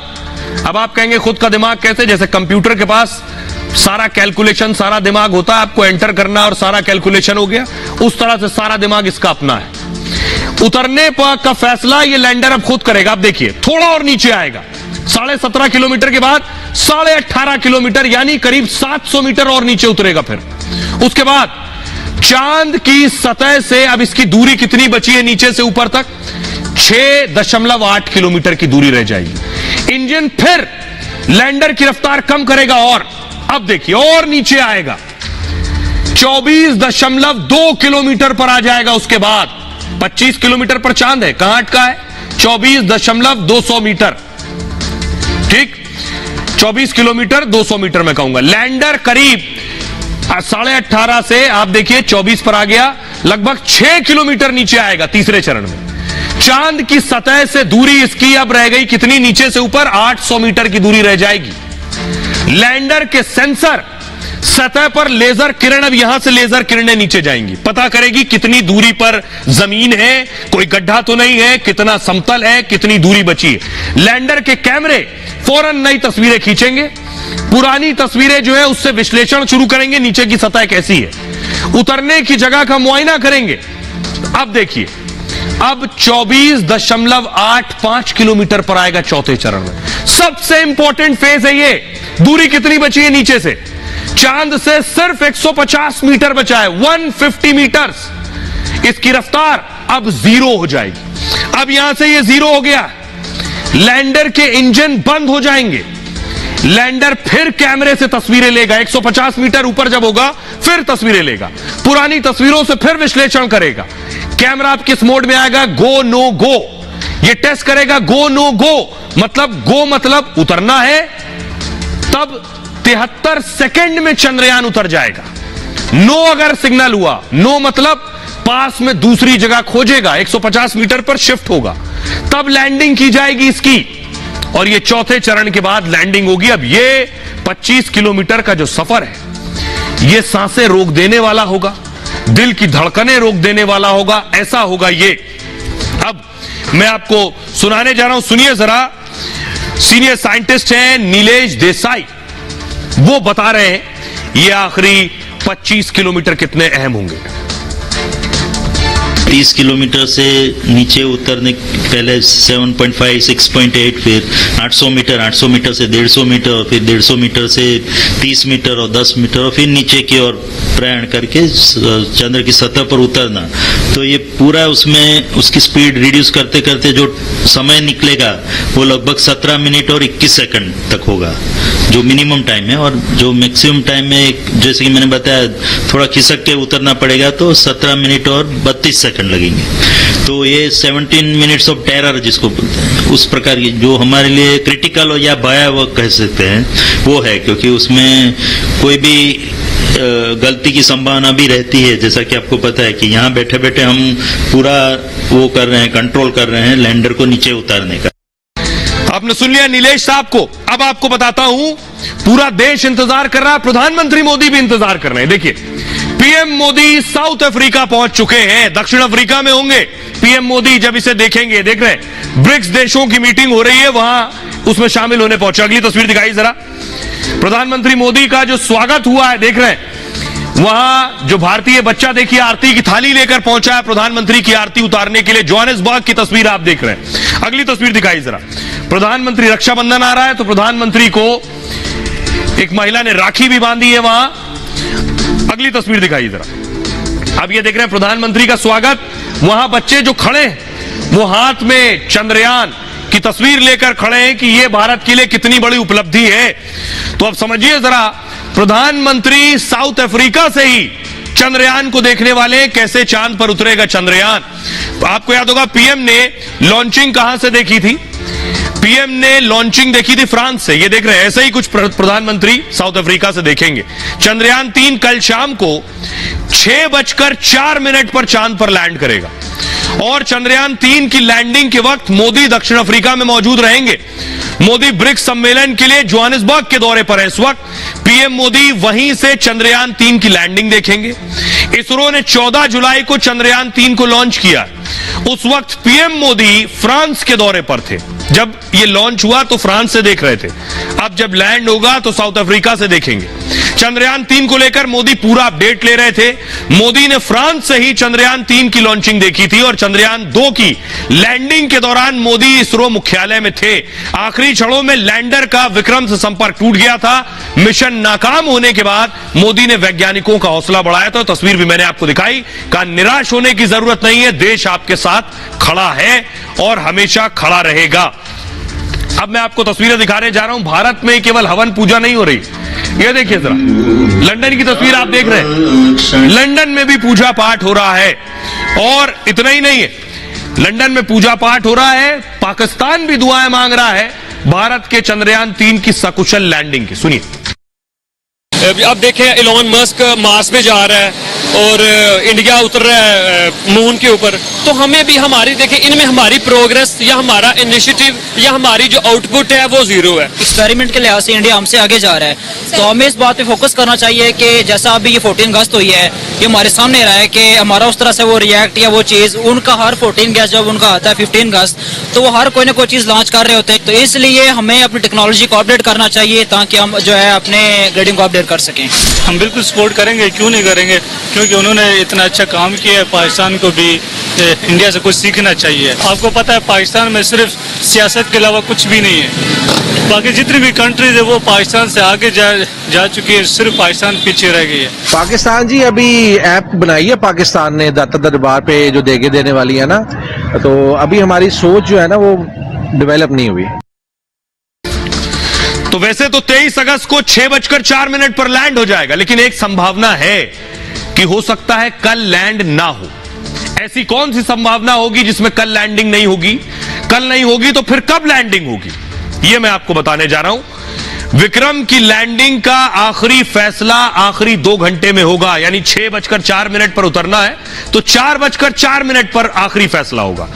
अब आप कहेंगे खुद का दिमाग कैसे, जैसे कंप्यूटर के पास सारा कैलकुलेशन, सारा दिमाग होता है, आपको एंटर करना और सारा कैलकुलेशन हो गया, उस तरह से सारा दिमाग इसका अपना है। उतरने पर का फैसला ये लैंडर अब खुद करेगा। अब देखिए, थोड़ा और नीचे आएगा, 17.5 किलोमीटर के बाद 18.5 किलोमीटर, यानी करीब 700 मीटर और नीचे उतरेगा। फिर उसके बाद चांद की सतह से अब इसकी दूरी कितनी बची है नीचे से ऊपर तक, 6.8 किलोमीटर की दूरी रह जाएगी। इंजन फिर लैंडर की रफ्तार कम करेगा और अब देखिए और नीचे आएगा, 24.2 किलोमीटर पर आ जाएगा। उसके बाद 25 किलोमीटर पर चांद है, कहां अटका है, 24.200 मीटर। ठीक, 24 किलोमीटर 200 मीटर मैं कहूंगा। लैंडर करीब 18.5 से आप देखिए 24 पर आ गया, लगभग 6 किलोमीटर नीचे आएगा तीसरे चरण में। चांद की सतह से दूरी इसकी अब रह गई कितनी, नीचे से ऊपर 800 मीटर की दूरी रह जाएगी। लैंडर के सेंसर सतह पर लेजर किरण, अब यहां से लेजर किरणें नीचे जाएंगी, पता करेगी कितनी दूरी पर जमीन है, कोई गड्ढा तो नहीं है, कितना समतल है, कितनी दूरी बची है। लैंडर के कैमरे फौरन नई तस्वीरें खींचेंगे, पुरानी तस्वीरें जो है उससे विश्लेषण शुरू करेंगे, नीचे की सतह कैसी है, उतरने की जगह का मुआयना करेंगे। अब देखिए, अब 24.85 किलोमीटर पर आएगा चौथे चरण में। सबसे इंपॉर्टेंट फेज है ये। दूरी कितनी बची है नीचे से, चांद से सिर्फ 150 मीटर बचा है, 150 मीटर्स। इसकी रफ्तार अब 0 हो जाएगी। अब यहां से ये 0 हो गया, लैंडर के इंजन बंद हो जाएंगे। लैंडर फिर कैमरे से तस्वीरें लेगा, 150 मीटर ऊपर जब होगा फिर तस्वीरें लेगा, पुरानी तस्वीरों से फिर विश्लेषण करेगा। कैमरा अब किस मोड में आएगा, गो नो गो। ये टेस्ट करेगा गो नो गो, मतलब गो मतलब उतरना है, तब 73 सेकंड में चंद्रयान उतर जाएगा। नो अगर सिग्नल हुआ, नो मतलब पास में दूसरी जगह खोजेगा, 150 मीटर पर शिफ्ट होगा, तब लैंडिंग की जाएगी इसकी, और ये चौथे चरण के बाद लैंडिंग होगी। अब ये 25 किलोमीटर का जो सफर है ये सांसें रोक देने वाला होगा, दिल की धड़कनें रोक देने वाला होगा, ऐसा होगा ये। अब मैं आपको सुनाने जा रहा हूं, सुनिए जरा। सीनियर साइंटिस्ट हैं नीलेश देसाई, वो बता रहे हैं ये आखिरी 25 किलोमीटर कितने अहम होंगे। 30 किलोमीटर से नीचे उतरने पहले 7.5, 6.8, फिर 800 मीटर, 800 मीटर से 150 मीटर, फिर 150 मीटर से 30 मीटर और 10 मीटर, और फिर नीचे की ओर प्रयाण करके चंद्र की सतह पर उतरना, तो ये पूरा उसमें उसकी स्पीड रिड्यूस करते करते जो समय निकलेगा वो लगभग 17 मिनट और 21 सेकंड तक होगा, जो मिनिमम टाइम है। और जो मैक्सिमम टाइम में, जैसे कि मैंने बताया, थोड़ा खिसक के उतरना पड़ेगा तो 17 मिनट और 32 सेकंड लगेंगे। तो ये 17 मिनट्स ऑफ टेरर जिसको बोलते हैं, उस प्रकार की जो हमारे लिए क्रिटिकल या भयावह कह सकते हैं वो है, क्योंकि उसमें कोई भी गलती की संभावना भी रहती है। जैसा कि आपको पता है कि यहाँ बैठे बैठे हम पूरा वो कर रहे हैं, कंट्रोल कर रहे हैं लैंडर को नीचे उतारने का। आपने सुन लिया नीलेश साहब को। अब आपको बताता हूं, पूरा देश इंतजार कर रहा है, प्रधानमंत्री मोदी भी इंतजार कर रहे हैं। देखिए, पीएम मोदी साउथ अफ्रीका पहुंच चुके हैं, दक्षिण अफ्रीका में होंगे पीएम मोदी जब इसे देखेंगे। देख रहे हैं, ब्रिक्स देशों की मीटिंग हो रही है, वहां उसमें शामिल होने पहुंचे। अगली तस्वीर दिखाई जरा, प्रधानमंत्री मोदी का जो स्वागत हुआ है, देख रहे हैं वहां जो भारतीय बच्चा, देखिए आरती की थाली लेकर पहुंचा है प्रधानमंत्री की आरती उतारने के लिए। जोहानिसबर्ग की तस्वीर आप देख रहे हैं। अगली तस्वीर दिखाई जरा, प्रधानमंत्री, रक्षाबंधन आ रहा है तो प्रधानमंत्री को एक महिला ने राखी भी बांधी है वहां। अगली तस्वीर दिखाई जरा, अब ये देख रहे हैं प्रधानमंत्री का स्वागत। वहां बच्चे जो खड़े हैं वो हाथ में चंद्रयान की तस्वीर लेकर खड़े हैं कि ये भारत के लिए कितनी बड़ी उपलब्धि है। तो अब समझिए जरा, प्रधानमंत्री साउथ अफ्रीका से ही चंद्रयान को देखने वाले, कैसे चांद पर उतरेगा चंद्रयान। आपको याद होगा पीएम ने लॉन्चिंग कहां से देखी थी? पीएम ने लॉन्चिंग देखी थी फ्रांस से। ये देख रहे हैं, ऐसे ही कुछ प्रधानमंत्री साउथ अफ्रीका से देखेंगे। चंद्रयान 3 कल शाम को 6:04 पर चांद पर लैंड करेगा और चंद्रयान 3 की लैंडिंग के वक्त मोदी दक्षिण अफ्रीका में मौजूद रहेंगे। मोदी ब्रिक्स सम्मेलन के लिए जोहानिसबर्ग के दौरे पर है इस वक्त। पीएम मोदी वहीं से चंद्रयान 3 की लैंडिंग देखेंगे। इसरो ने 14 जुलाई को चंद्रयान 3 को लॉन्च किया। उस वक्त पीएम मोदी फ्रांस के दौरे पर थे। जब ये लॉन्च हुआ तो फ्रांस से देख रहे थे, अब जब लैंड होगा तो साउथ अफ्रीका से देखेंगे। चंद्रयान 3 को लेकर मोदी पूरा अपडेट ले रहे थे। मोदी ने फ्रांस से ही चंद्रयान 3 की लॉन्चिंग देखी थी और चंद्रयान 2 की लैंडिंग के दौरान मोदी इसरो मुख्यालय में थे। आखिरी क्षणों में लैंडर का विक्रम से संपर्क टूट गया था। मिशन नाकाम होने के बाद मोदी ने वैज्ञानिकों का हौसला बढ़ाया था। तस्वीर भी मैंने आपको दिखाई। कहा, निराश होने की जरूरत नहीं है, देश आपके साथ खड़ा है और हमेशा खड़ा रहेगा। अब मैं आपको तस्वीरें दिखाने जा रहा हूं। भारत में केवल हवन पूजा नहीं हो रही, ये देखिए जरा, लंदन की तस्वीर आप देख रहे हैं। लंदन में भी पूजा पाठ हो रहा है और इतना ही नहीं है, लंदन में पूजा पाठ हो रहा है, पाकिस्तान भी दुआएं मांग रहा है भारत के चंद्रयान 3 की सकुशल लैंडिंग की। सुनिए। अब देखें, इलॉन मस्क मार्स पे जा रहा है और इंडिया उतर रहा है मून के ऊपर। तो हमें भी हमारी देखें, इनमें हमारी प्रोग्रेस या हमारा इनिशिएटिव या हमारी जो आउटपुट है वो जीरो है। एक्सपेरिमेंट के लिहाज से इंडिया हमसे आगे जा रहा है, तो हमें इस बात पे फोकस करना चाहिए कि जैसा अभी ये 14 अगस्त हुई है, ये हमारे सामने रहा है कि हमारा उस तरह से वो रिएक्ट या वो चीज़, उनका हर 14 अगस्त जब उनका आता है 15 अगस्त, तो वो हर कोई ना कोई चीज़ लॉन्च कर रहे होते हैं। तो इसलिए हमें अपनी टेक्नोलॉजी को अपडेट करना चाहिए ताकि हम जो है अपने ग्रेडिंग को अपडेट कर सकें। हम बिल्कुल सपोर्ट करेंगे, क्यों नहीं करेंगे, क्योंकि उन्होंने इतना अच्छा काम किया है। पाकिस्तान को भी इंडिया से कुछ सीखना चाहिए। आपको पता है पाकिस्तान में सिर्फ सियासत के अलावा कुछ भी नहीं है। बाकी जितनी भी कंट्रीज है वो पाकिस्तान से आगे जा चुकी है, सिर्फ पाकिस्तान पीछे रह गई है। पाकिस्तान जी अभी ऐप बनाई है पाकिस्तान ने दाता दरबार पे जो देगे देने वाली है ना, तो अभी हमारी सोच जो है ना वो डेवलप नहीं हुई। तो वैसे तो 23 अगस्त को 6:04 पर लैंड हो जाएगा, लेकिन एक संभावना है कि हो सकता है कल लैंड ना हो। ऐसी कौन सी संभावना होगी जिसमें कल लैंडिंग नहीं होगी? कल नहीं होगी तो फिर कब लैंडिंग होगी, यह मैं आपको बताने जा रहा हूं। विक्रम की लैंडिंग का आखिरी फैसला आखिरी 2 घंटे में होगा, यानी 6:04 पर उतरना है तो 4:04 पर आखिरी फैसला होगा।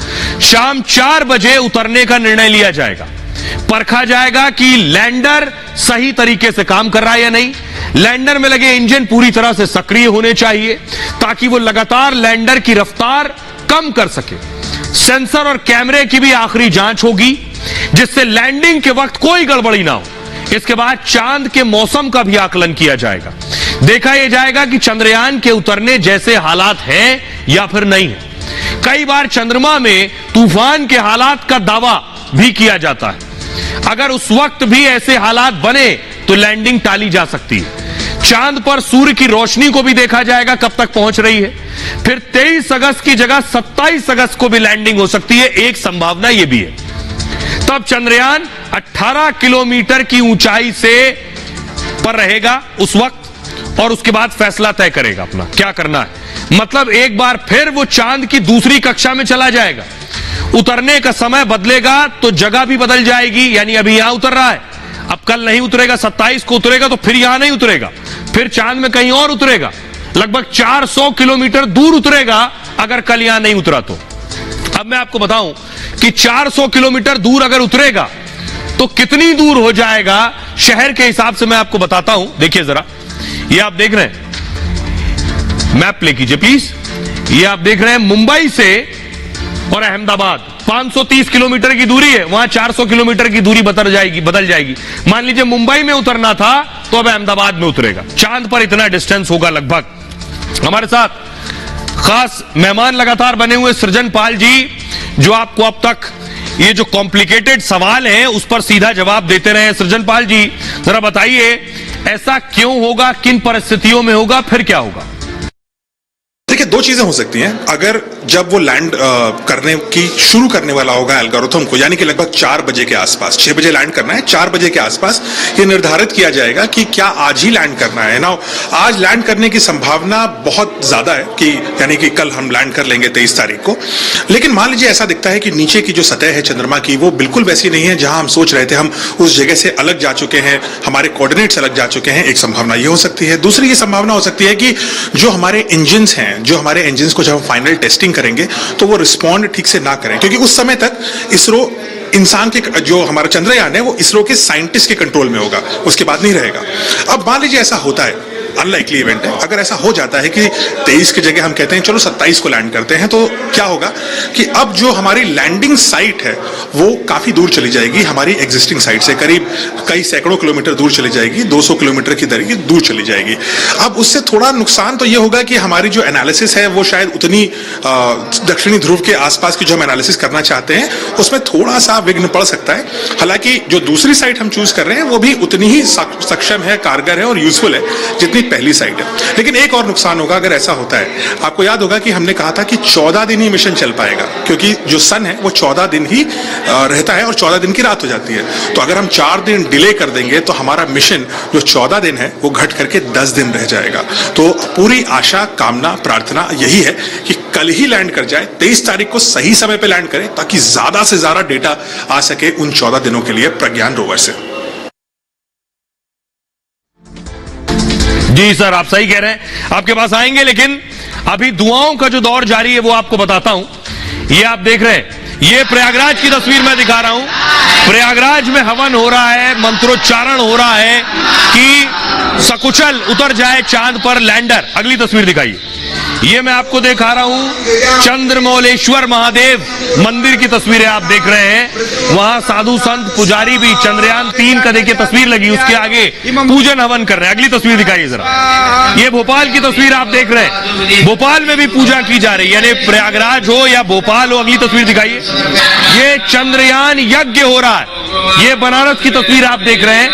शाम 4 बजे उतरने का निर्णय लिया जाएगा। परखा जाएगा कि लैंडर सही तरीके से काम कर रहा है या नहीं। लैंडर में लगे इंजन पूरी तरह से सक्रिय होने चाहिए ताकि वो लगातार लैंडर की रफ्तार कम कर सके। सेंसर और कैमरे की भी आखिरी जांच होगी जिससे लैंडिंग के वक्त कोई गड़बड़ी ना हो। इसके बाद चांद के मौसम का भी आकलन किया जाएगा। देखा यह जाएगा कि चंद्रयान के उतरने जैसे हालात हैं या फिर नहीं है। कई बार चंद्रमा में तूफान के हालात का दावा भी किया जाता है। अगर उस वक्त भी ऐसे हालात बने तो लैंडिंग टाली जा सकती है। चांद पर सूर्य की रोशनी को भी देखा जाएगा कब तक पहुंच रही है। फिर 23 अगस्त की जगह 27 अगस्त को भी लैंडिंग हो सकती है, एक संभावना यह भी है। तब चंद्रयान 18 किलोमीटर की ऊंचाई से पर रहेगा उस वक्त, और उसके बाद फैसला तय करेगा अपना क्या करना है। मतलब एक बार फिर वो चांद की दूसरी कक्षा में चला जाएगा। उतरने का समय बदलेगा तो जगह भी बदल जाएगी, यानी अभी यहां उतर रहा है, अब कल नहीं उतरेगा, 27 को उतरेगा तो फिर यहां नहीं उतरेगा, फिर चांद में कहीं और उतरेगा, लगभग 400 किलोमीटर दूर उतरेगा अगर कल यहां नहीं उतरा तो। अब मैं आपको बताऊं कि 400 किलोमीटर दूर अगर उतरेगा तो कितनी दूर हो जाएगा शहर के हिसाब से मैं आपको बताता हूं। देखिए जरा, ये आप देख रहे हैं, मैप प्ले कीजिए प्लीज। ये आप देख रहे हैं मुंबई से और अहमदाबाद 530 किलोमीटर की दूरी है, वहां 400 किलोमीटर की दूरी बदल जाएगी। मान लीजिए मुंबई में उतरना था तो अब अहमदाबाद में उतरेगा। चांद पर इतना डिस्टेंस होगा लगभग। हमारे साथ खास मेहमान लगातार बने हुए सृजन पाल जी, जो आपको अब तक ये जो कॉम्प्लिकेटेड सवाल हैं उस पर सीधा जवाब देते रहे। सृजन पाल जी, जरा बताइए ऐसा क्यों होगा, किन परिस्थितियों में होगा, फिर क्या होगा? देखिए, दो चीजें हो सकती हैं। अगर जब वो लैंड करने की शुरू करने वाला होगा एल्गोरिथम को, यानी कि लगभग 4 बजे के आसपास, 6 बजे लैंड करना है, 4 बजे के आसपास ये निर्धारित किया जाएगा कि क्या आज ही लैंड करना है ना। आज लैंड करने की संभावना बहुत ज्यादा है कि यानी कि कल हम लैंड कर लेंगे 23 तारीख को। लेकिन मान लीजिए ऐसा दिखता है कि नीचे की जो सतह है चंद्रमा की वो बिल्कुल वैसी नहीं है जहां हम सोच रहे थे, हम उस जगह से अलग जा चुके हैं, हमारे कोऑर्डिनेट्स अलग जा चुके हैं। एक संभावना ये हो सकती है। दूसरी ये संभावना हो सकती है कि जो हमारे इंजन को जब हम फाइनल टेस्टिंग करेंगे तो वो रिस्पॉन्ड ठीक से ना करें, क्योंकि उस समय तक इसरो इंसान के जो हमारा चंद्रयान है वो इसरो के साइंटिस्ट के कंट्रोल में होगा, उसके बाद नहीं रहेगा। अब मान लीजिए ऐसा होता है, अनलाइकली इवेंट है, अगर ऐसा हो जाता है कि 23 की जगह हम कहते हैं चलो 27 को लैंड करते हैं, तो क्या होगा कि अब जो हमारी लैंडिंग साइट है वो काफी दूर चली जाएगी हमारी एग्जिस्टिंग साइट से, करीब कई सैकड़ों किलोमीटर दूर चली जाएगी, 200 किलोमीटर की दूर चली जाएगी। अब उससे थोड़ा नुकसान तो ये होगा कि हमारी जो एनालिसिस है वो शायद उतनी दक्षिणी ध्रुव के आसपास की जो हम एनालिसिस करना चाहते हैं उसमें थोड़ा सा विघ्न पड़ सकता है। हालांकि जो दूसरी साइट हम चूज कर रहे हैं वो भी उतनी ही सक्षम है, कारगर है और यूजफुल है जितनी पहली साइट है। लेकिन एक और नुकसान होगा अगर ऐसा होता है। आपको याद होगा कि हमने कहा था कि 14 दिन ही मिशन चल पाएगा, क्योंकि जो सन है वो 14 दिन ही रहता है और 14 दिन की रात हो जाती है। तो अगर हम 4 दिन डिले कर देंगे तो हमारा मिशन जो 14 दिन है वो घट करके 10 दिन रह जाएगा। तो पूरी आशा, कामना, प्रार्थना यही है कि कल ही लैंड कर जाए, 23 तारीख को सही समय पे लैंड करें, ताकि ज्यादा से ज्यादा डेटा आ सके उन 14 दिनों के लिए प्रज्ञान रोवर से। जी सर, आप सही कह रहे हैं, आपके पास आएंगे, लेकिन अभी दुआओं का जो दौर जारी है वो आपको बताता हूं। ये आप देख रहे हैं, ये प्रयागराज की तस्वीर मैं दिखा रहा हूं। प्रयागराज में हवन हो रहा है, मंत्रोच्चारण हो रहा है कि सकुशल उतर जाए चांद पर लैंडर। अगली तस्वीर दिखाइए। ये मैं आपको दिखा रहा हूं चंद्रमौलेश्वर महादेव मंदिर की तस्वीरें आप देख रहे हैं। वहां साधु संत पुजारी भी चंद्रयान 3 का देखिए तस्वीर लगी, उसके आगे पूजन हवन कर रहे हैं। अगली तस्वीर दिखाइए जरा। ये भोपाल की तस्वीर आप देख रहे हैं, भोपाल में भी पूजा की जा रही है, यानी प्रयागराज हो या भोपाल हो। अगली तस्वीर दिखाइए। ये चंद्रयान यज्ञ हो रहा है। ये बनारस की तस्वीर आप देख रहे हैं,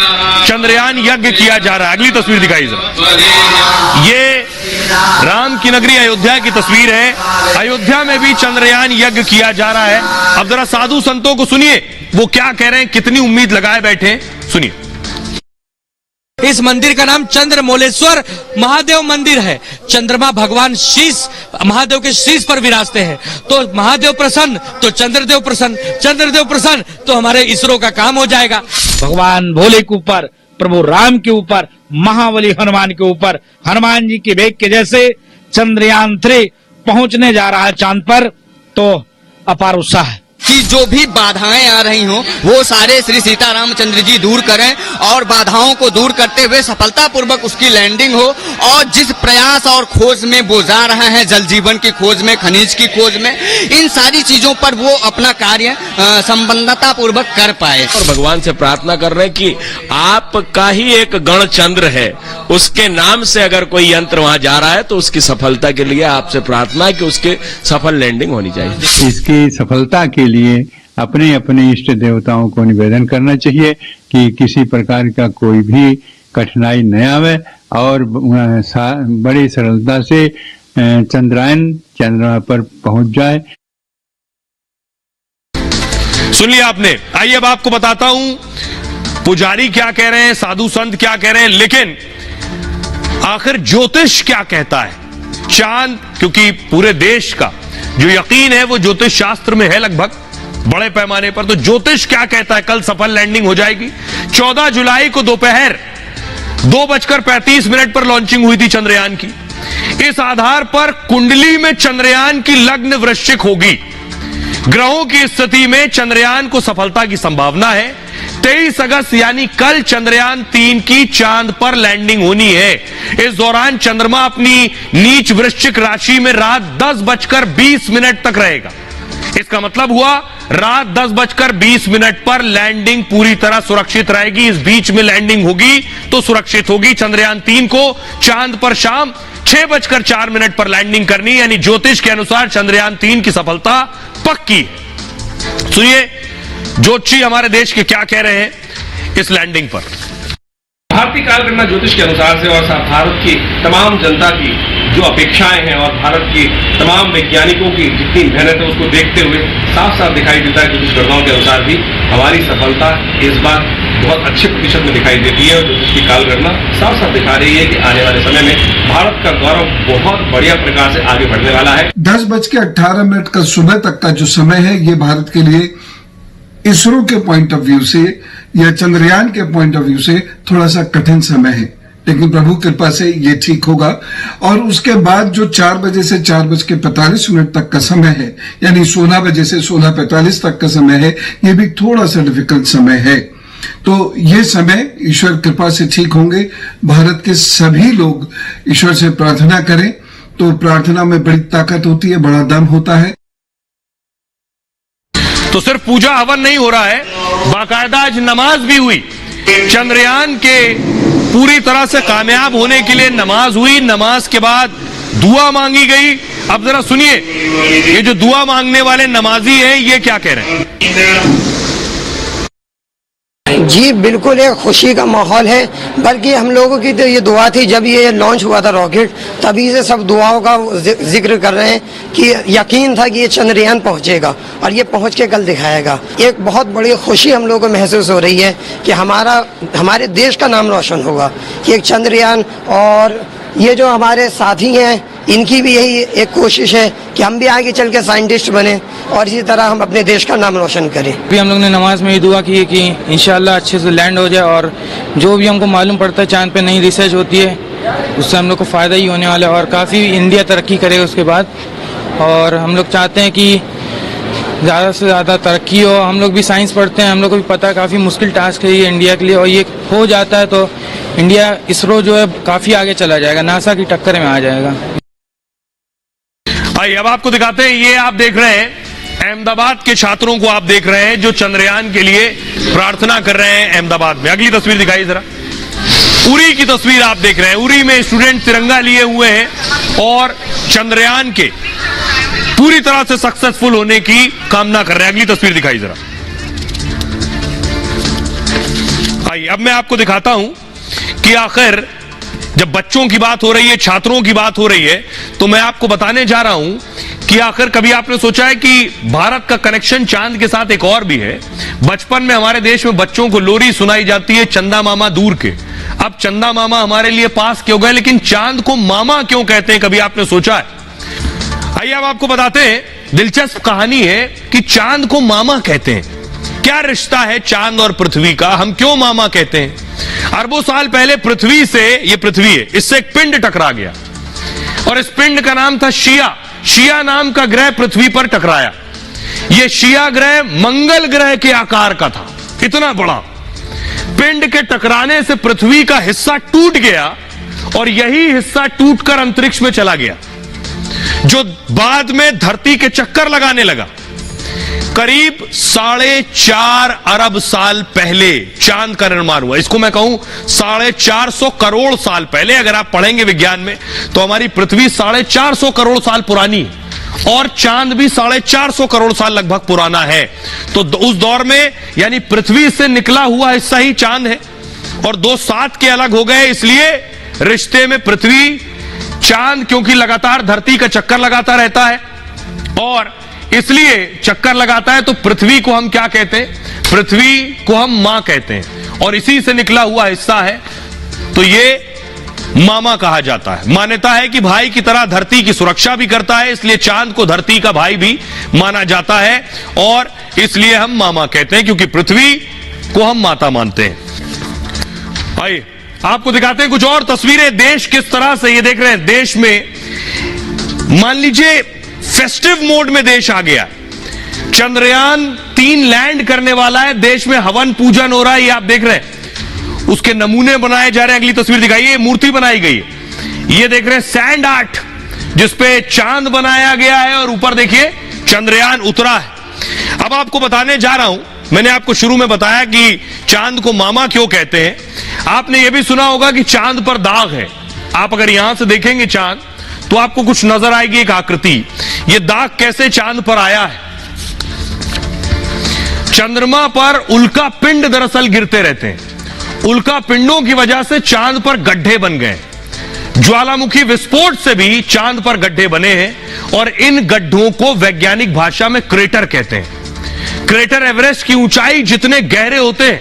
चंद्रयान यज्ञ किया जा रहा है। अगली तस्वीर दिखाइए जरा। ये राम की नगरी अयोध्या की तस्वीर है। अयोध्या में भी चंद्रयान यज्ञ किया जा रहा है। अब जरा साधु संतों को सुनिए, वो क्या कह रहे हैं, कितनी उम्मीद लगाए बैठे हैं, सुनिए। इस मंदिर का नाम चंद्रमौलेश्वर महादेव मंदिर है। चंद्रमा भगवान शीश महादेव के शीश पर विराजते हैं। तो महादेव प्रसन्न तो चंद्रदेव प्रसन्न, चंद्रदेव प्रसन्न तो हमारे इसरो का काम हो जाएगा। भगवान भोले के ऊपर, प्रभु राम के ऊपर, महाबली हनुमान के ऊपर, हनुमान जी के वेग के जैसे चंद्रयान 3 पहुंचने जा रहा है चांद पर, तो अपार उत्साह है कि जो भी बाधाएं आ रही हों वो सारे श्री सीतारामचंद्र जी दूर करें और बाधाओं को दूर करते हुए सफलतापूर्वक उसकी लैंडिंग हो। और जिस प्रयास और खोज में वो जा रहे हैं, जल जीवन की खोज में, खनिज की खोज में, इन सारी चीजों पर वो अपना कार्य संपन्नता पूर्वक कर पाए। और भगवान से प्रार्थना कर रहे हैं कि आपका ही एक गण चंद्र है, उसके नाम से अगर कोई यंत्र वहां जा रहा है तो उसकी सफलता के लिए आपसे प्रार्थना है कि उसके सफल लैंडिंग होनी चाहिए। इसकी सफलता के लिए अपने अपने इष्ट देवताओं को निवेदन करना चाहिए कि किसी प्रकार का कोई भी कठिनाई न आवे और बड़ी सरलता से चंद्रयान चंद्रमा पर पहुंच जाए। सुन लिया आपने। आइए अब आपको बताता हूं पुजारी क्या कह रहे हैं, साधु संत क्या कह रहे हैं, लेकिन आखिर ज्योतिष क्या कहता है। चांद, क्योंकि पूरे देश का जो यकीन है वो ज्योतिष शास्त्र में है लगभग बड़े पैमाने पर, तो ज्योतिष क्या कहता है कल सफल लैंडिंग हो जाएगी। 14 जुलाई को दोपहर 2:35 पर लॉन्चिंग हुई थी चंद्रयान की। इस आधार पर कुंडली में चंद्रयान की लग्न वृश्चिक होगी। ग्रहों की स्थिति में चंद्रयान को सफलता की संभावना है। 23 अगस्त यानी कल चंद्रयान 3 की चांद पर लैंडिंग होनी है। इस दौरान चंद्रमा अपनी नीच वृश्चिक राशि में रात 10:20 तक रहेगा। इसका मतलब हुआ रात 10:20 पर लैंडिंग पूरी तरह सुरक्षित रहेगी। इस बीच में लैंडिंग होगी तो सुरक्षित होगी। चंद्रयान 3 को चांद पर शाम 6:04 पर लैंडिंग करनी, यानी ज्योतिष के अनुसार चंद्रयान 3 की सफलता पक्की है। सुनिए ज्योतिषी हमारे देश के क्या कह रहे हैं इस लैंडिंग पर। भारतीय कालगणना ज्योतिष के अनुसार से और भारत की तमाम जनता की जो अपेक्षाएं हैं और भारत की तमाम वैज्ञानिकों की जितनी मेहनत है उसको देखते हुए साफ साफ दिखाई देता है। ज्योतिष गणनाओं के अनुसार भी हमारी सफलता इस बार बहुत अच्छे प्रतिशत में दिखाई देती है और ज्योतिष की कालगणना साफ साफ दिखा रही है कि आने वाले समय में भारत का गौरव बहुत बढ़िया प्रकार से आगे बढ़ने वाला है। 10:18 का सुबह तक का जो समय है ये भारत के लिए इसरो के पॉइंट ऑफ व्यू से या चंद्रयान के पॉइंट ऑफ व्यू से थोड़ा सा कठिन समय है, लेकिन प्रभु कृपा से ये ठीक होगा। और उसके बाद जो 4 बजे से 4:45 तक का समय है, यानी 16 बजे से 16:45 तक का समय है, ये भी थोड़ा सा डिफिकल्ट समय है। तो ये समय ईश्वर कृपा से ठीक होंगे। भारत के सभी लोग ईश्वर से प्रार्थना करें, तो प्रार्थना में बड़ी ताकत होती है, बड़ा दम होता है। तो सिर्फ पूजा हवन नहीं हो रहा है, बाकायदा आज नमाज भी हुई। चंद्रयान के पूरी तरह से कामयाब होने के लिए नमाज हुई। नमाज के बाद दुआ मांगी गई। अब जरा सुनिए ये जो दुआ मांगने वाले नमाजी हैं ये क्या कह रहे हैं। जी बिल्कुल एक खुशी का माहौल है, बल्कि हम लोगों की तो ये दुआ थी जब ये लॉन्च हुआ था रॉकेट, तभी से सब दुआओं का जिक्र कर रहे हैं कि यकीन था कि ये चंद्रयान पहुंचेगा और ये पहुंच के कल दिखाएगा। एक बहुत बड़ी खुशी हम लोगों को महसूस हो रही है कि हमारे देश का नाम रोशन होगा कि एक चंद्रयान, और ये जो हमारे साथी हैं इनकी भी यही एक कोशिश है कि हम भी आगे चल के साइंटिस्ट बने और इसी तरह हम अपने देश का नाम रोशन करें। भी हम लोग ने नमाज में ये दुआ की है कि इंशाल्लाह अच्छे से लैंड हो जाए और जो भी हमको मालूम पड़ता है चांद पे नई रिसर्च होती है उससे हम लोग को फ़ायदा ही होने वाला है और काफ़ी इंडिया तरक्की करेगा उसके बाद। और हम लोग चाहते हैं कि ज़्यादा से ज़्यादा तरक्की हो। हम लोग भी साइंस पढ़ते हैं, हम लोग को भी पता है काफ़ी मुश्किल टास्क है ये इंडिया के लिए, और ये हो जाता है तो इंडिया इसरो जो है काफ़ी आगे चला जाएगा, नासा की टक्कर में आ जाएगा। आइए अब आपको दिखाते हैं। ये आप देख रहे हैं अहमदाबाद के छात्रों को आप देख रहे हैं जो चंद्रयान के लिए प्रार्थना कर रहे हैं अहमदाबाद में। अगली तस्वीर दिखाइए जरा। उरी की तस्वीर आप देख रहे हैं। उरी में स्टूडेंट तिरंगा लिए हुए हैं और चंद्रयान के पूरी तरह से सक्सेसफुल होने की कामना कर रहे हैं। अगली तस्वीर दिखाई जरा। आइए अब मैं आपको दिखाता हूं कि आखिर जब बच्चों की बात हो रही है, छात्रों की बात हो रही है, तो मैं आपको बताने जा रहा हूं कि आखिर कभी आपने सोचा है कि भारत का कनेक्शन चांद के साथ एक और भी है। बचपन में हमारे देश में बच्चों को लोरी सुनाई जाती है चंदा मामा दूर के। अब चंदा मामा हमारे लिए पास क्यों गए, लेकिन चांद को मामा क्यों कहते हैं, कभी आपने सोचा है? आइए अब आपको बताते हैं, दिलचस्प कहानी है कि चांद को मामा कहते हैं। क्या रिश्ता है चांद और पृथ्वी का, हम क्यों मामा कहते हैं? अरबों साल पहले पृथ्वी से, ये पृथ्वी है, इससे एक पिंड टकरा गया और इस पिंड का नाम था शिया। शिया नाम का ग्रह पृथ्वी पर टकराया। यह शिया ग्रह मंगल ग्रह के आकार का था, इतना बड़ा। पिंड के टकराने से पृथ्वी का हिस्सा टूट गया और यही हिस्सा टूटकर अंतरिक्ष में चला गया, जो बाद में धरती के चक्कर लगाने लगा। करीब 4.5 अरब साल पहले चांद का निर्माण हुआ। इसको मैं कहूं 450 करोड़ साल पहले। अगर आप पढ़ेंगे विज्ञान में तो हमारी पृथ्वी 450 करोड़ साल पुरानी है और चांद भी 450 करोड़ साल लगभग पुराना है। तो उस दौर में यानी पृथ्वी से निकला हुआ हिस्सा ही चांद है और दो साथ के अलग हो गए, इसलिए रिश्ते में पृथ्वी चांद, क्योंकि लगातार धरती का चक्कर लगाता रहता है और इसलिए चक्कर लगाता है, तो पृथ्वी को हम क्या कहते हैं? पृथ्वी को हम मां कहते हैं और इसी से निकला हुआ हिस्सा है, तो ये मामा कहा जाता है। मान्यता है कि भाई की तरह धरती की सुरक्षा भी करता है, इसलिए चांद को धरती का भाई भी माना जाता है और इसलिए हम मामा कहते हैं, क्योंकि पृथ्वी को हम माता मानते हैं। आइए आपको दिखाते हैं कुछ और तस्वीरें। देश किस तरह से, ये देख रहे हैं, देश में मान लीजिए फेस्टिव मोड में देश आ गया। चंद्रयान 3 लैंड करने वाला है, देश में हवन पूजन हो रहा है, ये आप देख रहे हैं। उसके नमूने बनाए जा रहे हैं। अगली तस्वीर दिखाइए, मूर्ति बनाई गई है। ये देख रहे हैं सैंड आर्ट, जिसपे चांद बनाया गया है और ऊपर देखिए चंद्रयान उतरा है। अब आपको बताने जा रहा हूं, मैंने आपको शुरू में बताया कि चांद को मामा क्यों कहते हैं। आपने यह भी सुना होगा कि चांद पर दाग है। आप अगर यहां से देखेंगे चांद, तो आपको कुछ नजर आएगी, एक आकृति। यह दाग कैसे चांद पर आया है? चंद्रमा पर उल्का पिंड दरअसल गिरते रहते हैं। उल्का पिंडों की वजह से चांद पर गड्ढे बन गए। ज्वालामुखी विस्फोट से भी चांद पर गड्ढे बने हैं और इन गड्ढों को वैज्ञानिक भाषा में क्रेटर कहते हैं। क्रेटर एवरेस्ट की ऊंचाई जितने गहरे होते हैं,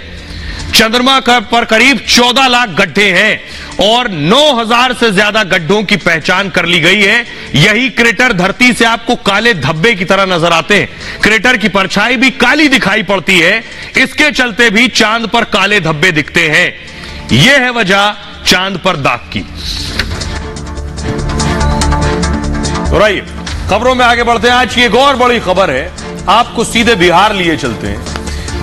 चंद्रमा पर करीब 14 लाख गड्ढे हैं और 9000 से ज्यादा गड्ढों की पहचान कर ली गई है। यही क्रेटर धरती से आपको काले धब्बे की तरह नजर आते हैं। क्रेटर की परछाई भी काली दिखाई पड़ती है, इसके चलते भी चांद पर काले धब्बे दिखते हैं। यह है वजह चांद पर दाग की। तो रहिए, खबरों में आगे बढ़ते हैं। आज की एक और बड़ी खबर है, आपको सीधे बिहार लिए चलते हैं।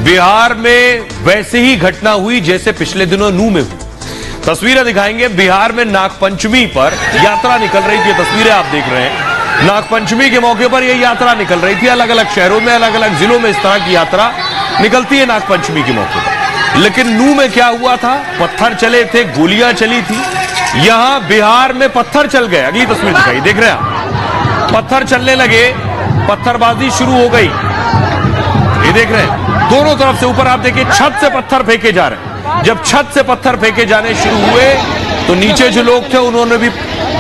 बिहार में वैसे ही घटना हुई जैसे पिछले दिनों नू में हुई। तस्वीरें दिखाएंगे। बिहार में नागपंचमी पर यात्रा निकल रही थी, तस्वीरें आप देख रहे हैं। नागपंचमी के मौके पर यह यात्रा निकल रही थी। अलग अलग शहरों में, अलग अलग जिलों में इस तरह की यात्रा निकलती है नागपंचमी के मौके पर। लेकिन नू में क्या हुआ था? पत्थर चले थे, गोलियां चली थी। यहां बिहार में पत्थर चल गए। अगली तस्वीर दिखाई, देख रहे हैं आप, पत्थर चलने लगे, पत्थरबाजी शुरू हो गई। ये देख रहे हैं दोनों तरफ से। ऊपर आप देखिए छत से पत्थर फेंके जा रहे हैं। जब छत से पत्थर फेंके जाने शुरू हुए तो नीचे जो लोग थे उन्होंने भी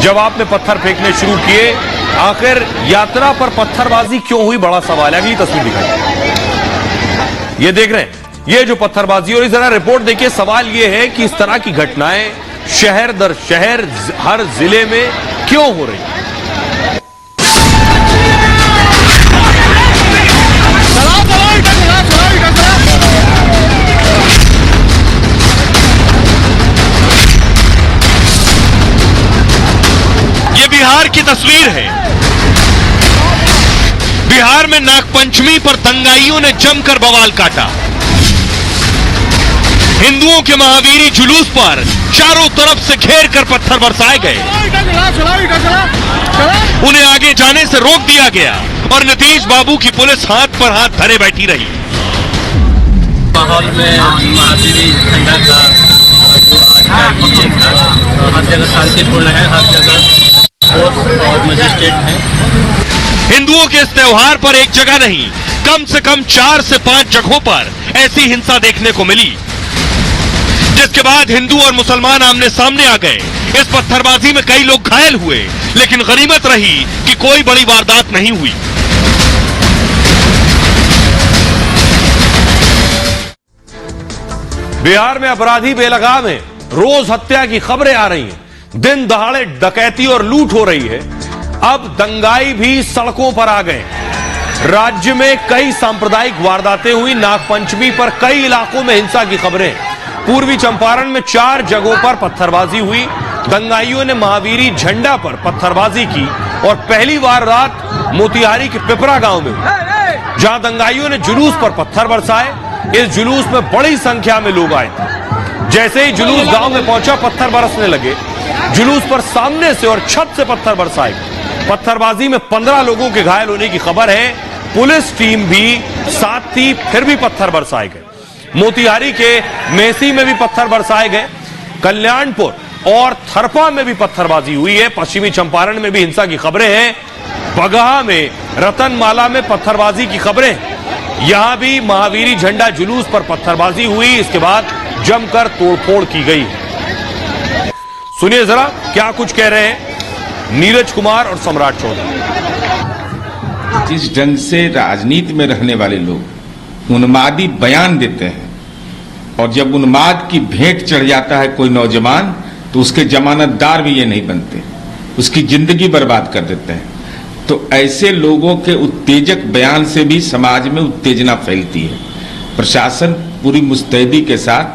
जवाब में पत्थर फेंकने शुरू किए। आखिर यात्रा पर पत्थरबाजी क्यों हुई, बड़ा सवाल है। अगली तस्वीर दिखाई, ये देख रहे हैं, ये जो पत्थरबाजी। और इस तरह रिपोर्ट देखिए, सवाल ये है कि इस तरह की घटनाएं शहर दर शहर, हर जिले में क्यों हो रही है। बिहार की तस्वीर है। बिहार में नागपंचमी पर दंगाइयों ने जमकर बवाल काटा। हिंदुओं के महावीरी जुलूस पर चारों तरफ से घेर कर पत्थर बरसाए गए। उन्हें आगे जाने से रोक दिया गया और नीतीश बाबू की पुलिस हाथ पर हाथ धरे बैठी रही। माहौल में महावीरी झंडा का हर जगह शांतिपूर्ण है, हर जगह और मजिस्ट्रेट है। हिंदुओं के इस त्योहार पर एक जगह नहीं, कम से कम 4 से 5 जगहों पर ऐसी हिंसा देखने को मिली, जिसके बाद हिंदू और मुसलमान आमने सामने आ गए। इस पत्थरबाजी में कई लोग घायल हुए, लेकिन गनीमत रही कि कोई बड़ी वारदात नहीं हुई। बिहार में अपराधी बेलगाम है। रोज हत्या की खबरें आ रही हैं, दिन दहाड़े डकैती और लूट हो रही है। अब दंगाई भी सड़कों पर आ गए। राज्य में कई सांप्रदायिक वारदातें हुई। नागपंचमी पर कई इलाकों में हिंसा की खबरें। पूर्वी चंपारण में 4 जगहों पर पत्थरबाजी हुई। दंगाइयों ने महावीरी झंडा पर पत्थरबाजी की और पहली वारदात मोतिहारी के पिपरा गांव में हुई, जहां दंगाइयों ने जुलूस पर पत्थर बरसाए। इस जुलूस में बड़ी संख्या में लोग आए थे। जैसे ही जुलूस गांव में पहुंचा, पत्थर बरसने लगे। जुलूस पर सामने से और छत से पत्थर बरसाए गए। पत्थरबाजी में 15 लोगों के घायल होने की खबर है। पुलिस टीम भी साथ थी, फिर भी पत्थर बरसाए गए। मोतिहारी के मेसी में भी पत्थर बरसाए गए। कल्याणपुर और थरपा में भी पत्थरबाजी हुई है। पश्चिमी चंपारण में भी हिंसा की खबरें हैं। बगहा में, रतनमाला में पत्थरबाजी की खबरें। यहां भी महावीरी झंडा जुलूस पर पत्थरबाजी हुई। इसके बाद जमकर तोड़फोड़ की गई है। सुनिए जरा क्या कुछ कह रहे हैं नीरज कुमार और सम्राट चौधरी। जिस ढंग से राजनीति में रहने वाले लोग उन्मादी बयान देते हैं और जब उन्माद की भेंट चढ़ जाता है कोई नौजवान तो उसके जमानतदार भी ये नहीं बनते, उसकी जिंदगी बर्बाद कर देते हैं। तो ऐसे लोगों के उत्तेजक बयान से भी समाज में उत्तेजना फैलती है। प्रशासन पूरी मुस्तैदी के साथ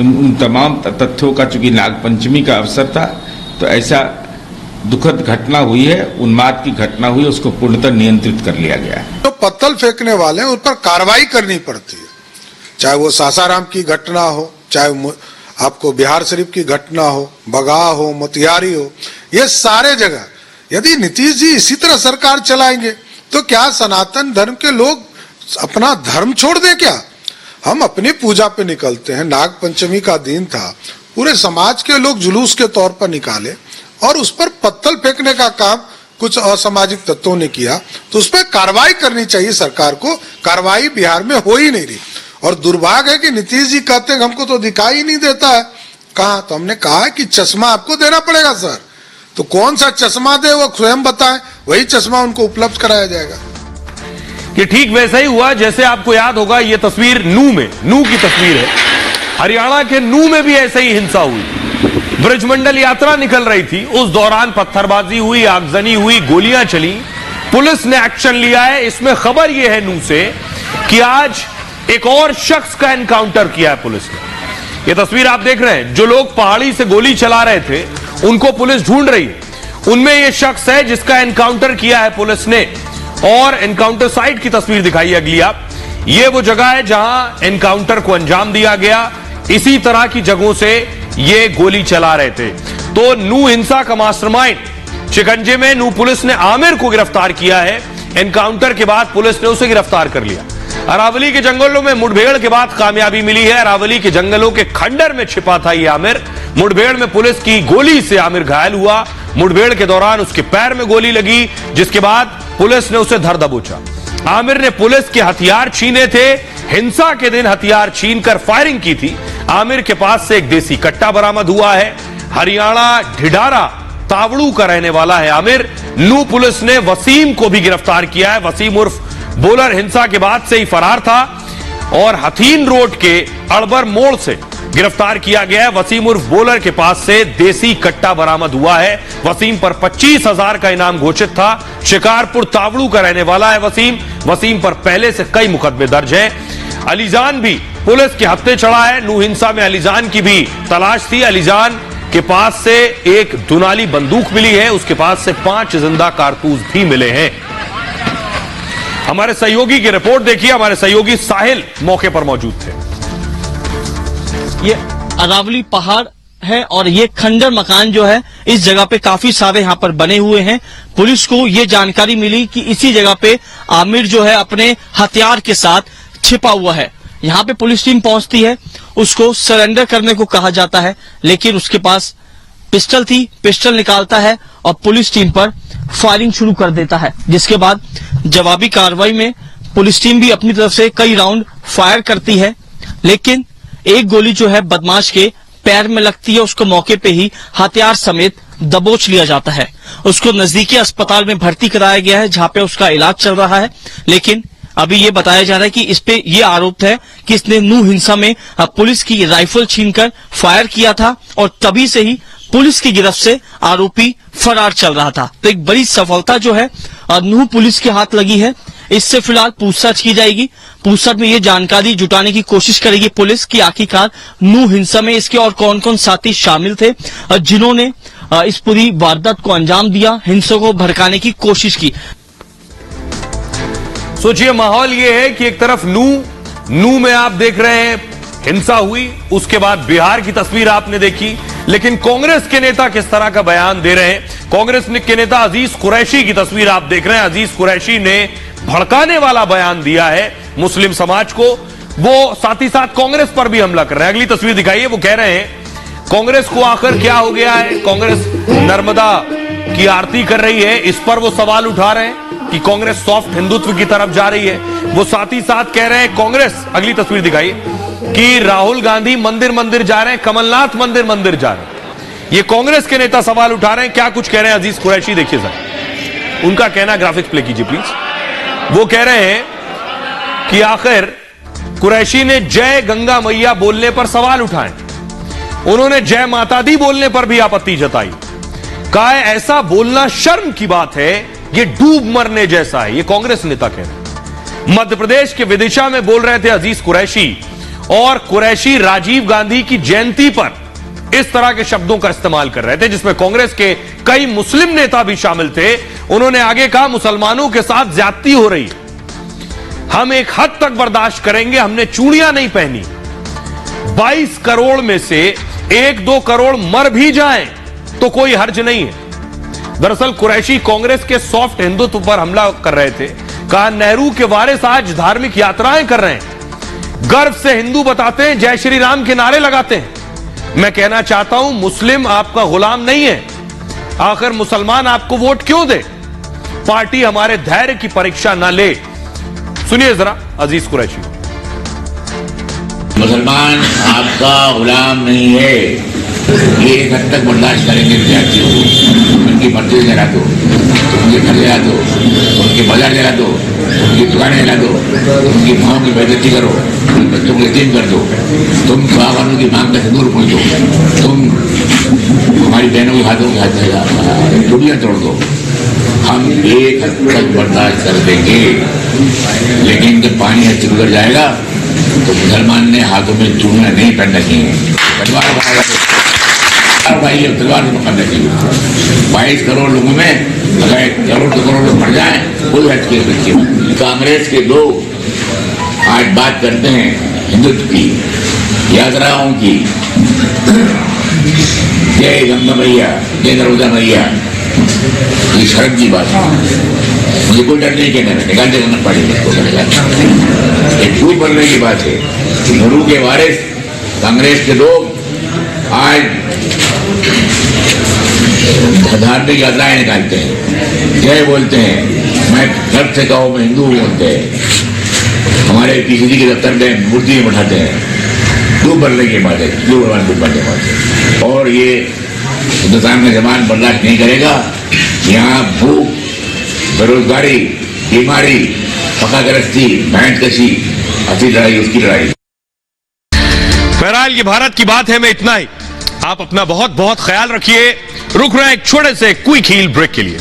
उन तमाम तथ्यों का, चूंकि नागपंचमी का अवसर था तो ऐसा दुखद घटना हुई है, उन्माद की घटना हुई है, उसको पूर्णतः नियंत्रित कर लिया गया है। तो पत्तल फेंकने वाले उन पर कार्रवाई करनी पड़ती है, चाहे वो सासाराम की घटना हो, चाहे आपको बिहार शरीफ की घटना हो, बगाह हो, मोतिहारी हो, ये सारे जगह यदि नीतीश जी इसी तरह सरकार चलाएंगे तो क्या सनातन धर्म के लोग अपना धर्म छोड़ दे क्या? हम अपनी पूजा पे निकलते हैं, नाग पंचमी का दिन था, पूरे समाज के लोग जुलूस के तौर पर निकाले और उस पर पत्तल फेंकने का काम कुछ असामाजिक तत्वों ने किया तो उस पर कार्रवाई करनी चाहिए सरकार को। कार्रवाई बिहार में हो ही नहीं रही और दुर्भाग्य है कि नीतीश जी कहते हैं हमको तो दिखाई नहीं देता है। कहा तो हमने कहा है कि चश्मा आपको देना पड़ेगा सर, तो कौन सा चश्मा दे वो स्वयं बताएं, वही चश्मा उनको उपलब्ध कराया जाएगा। ये ठीक वैसा ही हुआ जैसे आपको याद होगा ये तस्वीर नू की तस्वीर है। हरियाणा के नू में भी ऐसे ही हिंसा हुई। ब्रजमंडल यात्रा निकल रही थी, उस दौरान पत्थरबाजी हुई, आगजनी हुई, गोलियां चली, पुलिस ने एक्शन लिया है। इसमें खबर यह है नू से कि आज एक और शख्स का एनकाउंटर किया है पुलिस ने। यह तस्वीर आप देख रहे हैं, जो लोग पहाड़ी से गोली चला रहे थे उनको पुलिस ढूंढ रही है, उनमें यह शख्स है जिसका एनकाउंटर किया है पुलिस ने। और एनकाउंटर साइट की तस्वीर दिखाई अगली आप, यह वो जगह है जहां एनकाउंटर को अंजाम दिया गया। इसी तरह की जगहों से ये गोली चला रहे थे। तो नू हिंसा का मास्टरमाइंड शिकंजे में नू पुलिस ने आमिर को गिरफ्तार किया है। एनकाउंटर के बाद पुलिस ने उसे गिरफ्तार कर लिया। अरावली के जंगलों में मुठभेड़ के बाद कामयाबी मिली है। अरावली के जंगलों के खंडर में छिपा था यह आमिर। मुठभेड़ में पुलिस की गोली से आमिर घायल हुआ। मुठभेड़ के दौरान उसके पैर में गोली लगी, जिसके बाद पुलिस ने उसे धर दबोचा। आमिर ने पुलिस के हथियार छीने थे। हिंसा के दिन हथियार छीनकर फायरिंग की थी। आमिर के पास से एक देसी कट्टा बरामद हुआ है। हरियाणा ढिडारा तावड़ू का रहने वाला है आमिर। नू पुलिस ने वसीम को भी गिरफ्तार किया है। वसीम उर्फ बोलर हिंसा के बाद से ही फरार था और हथीन रोड के अड़बर मोड़ से गिरफ्तार किया गया है। वसीम उर्फ बोलर के पास से देसी कट्टा बरामद हुआ है। वसीम पर 25,000 का इनाम घोषित था। शिकारपुर तावड़ू का रहने वाला है वसीम पर पहले से कई मुकदमे दर्ज हैं। अलीजान भी पुलिस के हत्थे चढ़ा है। नू हिंसा में अलीजान की भी तलाश थी। अलीजान के पास से एक दुनाली बंदूक मिली है, उसके पास से 5 जिंदा कारतूस भी मिले हैं। हमारे सहयोगी की रिपोर्ट देखिए, हमारे सहयोगी साहिल मौके पर मौजूद थे। ये अरावली पहाड़ है और ये खंडर मकान जो है इस जगह पे काफी सारे यहाँ पर बने हुए हैं। पुलिस को ये जानकारी मिली कि इसी जगह पे आमिर जो है अपने हथियार के साथ छिपा हुआ है। यहाँ पे पुलिस टीम पहुंचती है, उसको सरेंडर करने को कहा जाता है, लेकिन उसके पास पिस्टल थी। पिस्टल निकालता है और पुलिस टीम पर फायरिंग शुरू कर देता है, जिसके बाद जवाबी कार्रवाई में पुलिस टीम भी अपनी तरफ से कई राउंड फायर करती है, लेकिन एक गोली जो है बदमाश के पैर में लगती है। उसको मौके पे ही हथियार समेत दबोच लिया जाता है। उसको नजदीकी अस्पताल में भर्ती कराया गया है, जहां पे उसका इलाज चल रहा है। लेकिन अभी ये बताया जा रहा है कि इस पे ये आरोप है कि इसने नू हिंसा में पुलिस की राइफल छीनकर फायर किया था और तभी से ही पुलिस की गिरफ्त से आरोपी फरार चल रहा था। तो एक बड़ी सफलता जो है नू पुलिस के हाथ लगी है। इससे फिलहाल पूछताछ की जाएगी। पूछताछ में ये जानकारी जुटाने की कोशिश करेगी पुलिस कि आखिरकार नू हिंसा में इसके और कौन कौन साथी शामिल थे जिन्होंने इस पूरी वारदात को अंजाम दिया, हिंसा को भड़काने की कोशिश की। सोचिए माहौल ये है कि एक तरफ नू में आप देख रहे हैं हिंसा हुई, उसके बाद बिहार की तस्वीर आपने देखी, लेकिन कांग्रेस के नेता किस तरह का बयान दे रहे हैं। कांग्रेस के नेता अजीज कुरैशी की तस्वीर आप देख रहे हैं। अजीज कुरैशी ने भड़काने वाला बयान दिया है मुस्लिम समाज को। वो साथ ही साथ कांग्रेस पर भी हमला कर रहे हैं। अगली तस्वीर दिखाइए। वो कह रहे हैं कांग्रेस को आखिर क्या हो गया है, कांग्रेस नर्मदा की आरती कर रही है, इस पर वो सवाल उठा रहे हैं कि कांग्रेस सॉफ्ट हिंदुत्व की तरफ जा रही है। वो साथ ही साथ कह रहे हैं कांग्रेस, अगली तस्वीर दिखाइए, कि राहुल गांधी मंदिर मंदिर जा रहे हैं, कमलनाथ मंदिर मंदिर जा रहे हैं। ये कांग्रेस के नेता सवाल उठा रहे हैं, क्या कुछ कह रहे हैं अजीज कुरैशी, देखिए सर उनका कहना, ग्राफिक्स प्ले कीजिए प्लीज। वो कह रहे हैं कि आखिर कुरैशी ने जय गंगा मैया बोलने पर सवाल उठाए, उन्होंने जय माता दी बोलने पर भी आपत्ति जताई, कहा है ऐसा बोलना शर्म की बात है, ये डूब मरने जैसा है। ये कांग्रेस नेता कह रहे हैं। मध्य प्रदेश के विदिशा में बोल रहे थे अजीज कुरैशी, और कुरैशी राजीव गांधी की जयंती पर इस तरह के शब्दों का इस्तेमाल कर रहे थे, जिसमें कांग्रेस के कई मुस्लिम नेता भी शामिल थे। उन्होंने आगे कहा मुसलमानों के साथ ज्यादती हो रही है, हम एक हद तक बर्दाश्त करेंगे, हमने चूड़ियां नहीं पहनी। 22 करोड़ में से 1-2 करोड़ मर भी जाएं तो कोई हर्ज नहीं है। दरअसल कुरैशी कांग्रेस के सॉफ्ट हिंदुत्व पर हमला कर रहे थे। कहा नेहरू के वारिस आज धार्मिक यात्राएं कर रहे हैं, गर्व से हिंदू बताते हैं, जय श्री राम के नारे लगाते हैं। मैं कहना चाहता हूं मुस्लिम आपका गुलाम नहीं है, आखिर मुसलमान आपको वोट क्यों दे? पार्टी हमारे धैर्य की परीक्षा ना ले। सुनिए जरा अजीज कुरैशी। मुसलमान आपका गुलाम नहीं है, ये एक हद तक बर्दाश्त करेंगे विद्यार्थी को। उनकी मस्जिद जला दो, उनके घर जला दो, उनके बाजार जला दो, उनकी दुकानें जला दो, उनकी माओं की बेइज्जती करो, उनके बच्चों को यतीम कर दो, तुम स्वावानों की मांग का सिंदूर पूछ दो, तुम हमारी बहनों के हाथों के हाथ चूड़ियां तोड़ दो, हम एक हद तक बर्दाश्त कर देंगे। लेकिन जब पानी हद से गुजर जाएगा तो मुसलमान ने हाथों में चूड़ियां नहीं पहन रखी हैं, तलवार भाई तलवार नहीं पहन रखी है। 22 करोड़ लोगों में अगर करोड़ लोग मर जाए कोई हज की बच्चे। कांग्रेस के लोग आज बात करते हैं हिंदुत्व की, यात्राओं की, जय गंगा मैया, जय नर्मदा मैया, ये शर्म की बात है। मुझे कोई डर नहीं कहना, निकाल देना पड़ेगा। एक झूठ बोलने की बात है। नेहरू के वारिस कांग्रेस के लोग आज धार्मिक यात्राएं निकालते हैं, जय बोलते हैं, मैं गर्व से कहूँ मैं हिंदू बोलते हैं, हमारे किसी के दफ्तर में मूर्ति बैठाते हैं। धूप बढ़ने की बात है, धूप बढ़ने की बात है। और ये हिंदुस्तान का जवान बर्दाश्त नहीं करेगा। यहाँ भूख, बेरोजगारी, बीमारी, पकागरस्ती, भैंस कशी, असली लड़ाई उसकी लड़ाई। बहरहाल ये भारत की बात है, मैं इतना ही। आप अपना बहुत बहुत ख्याल रखिए। रुक रहे हैं एक छोटे से क्विक हील ब्रेक के लिए।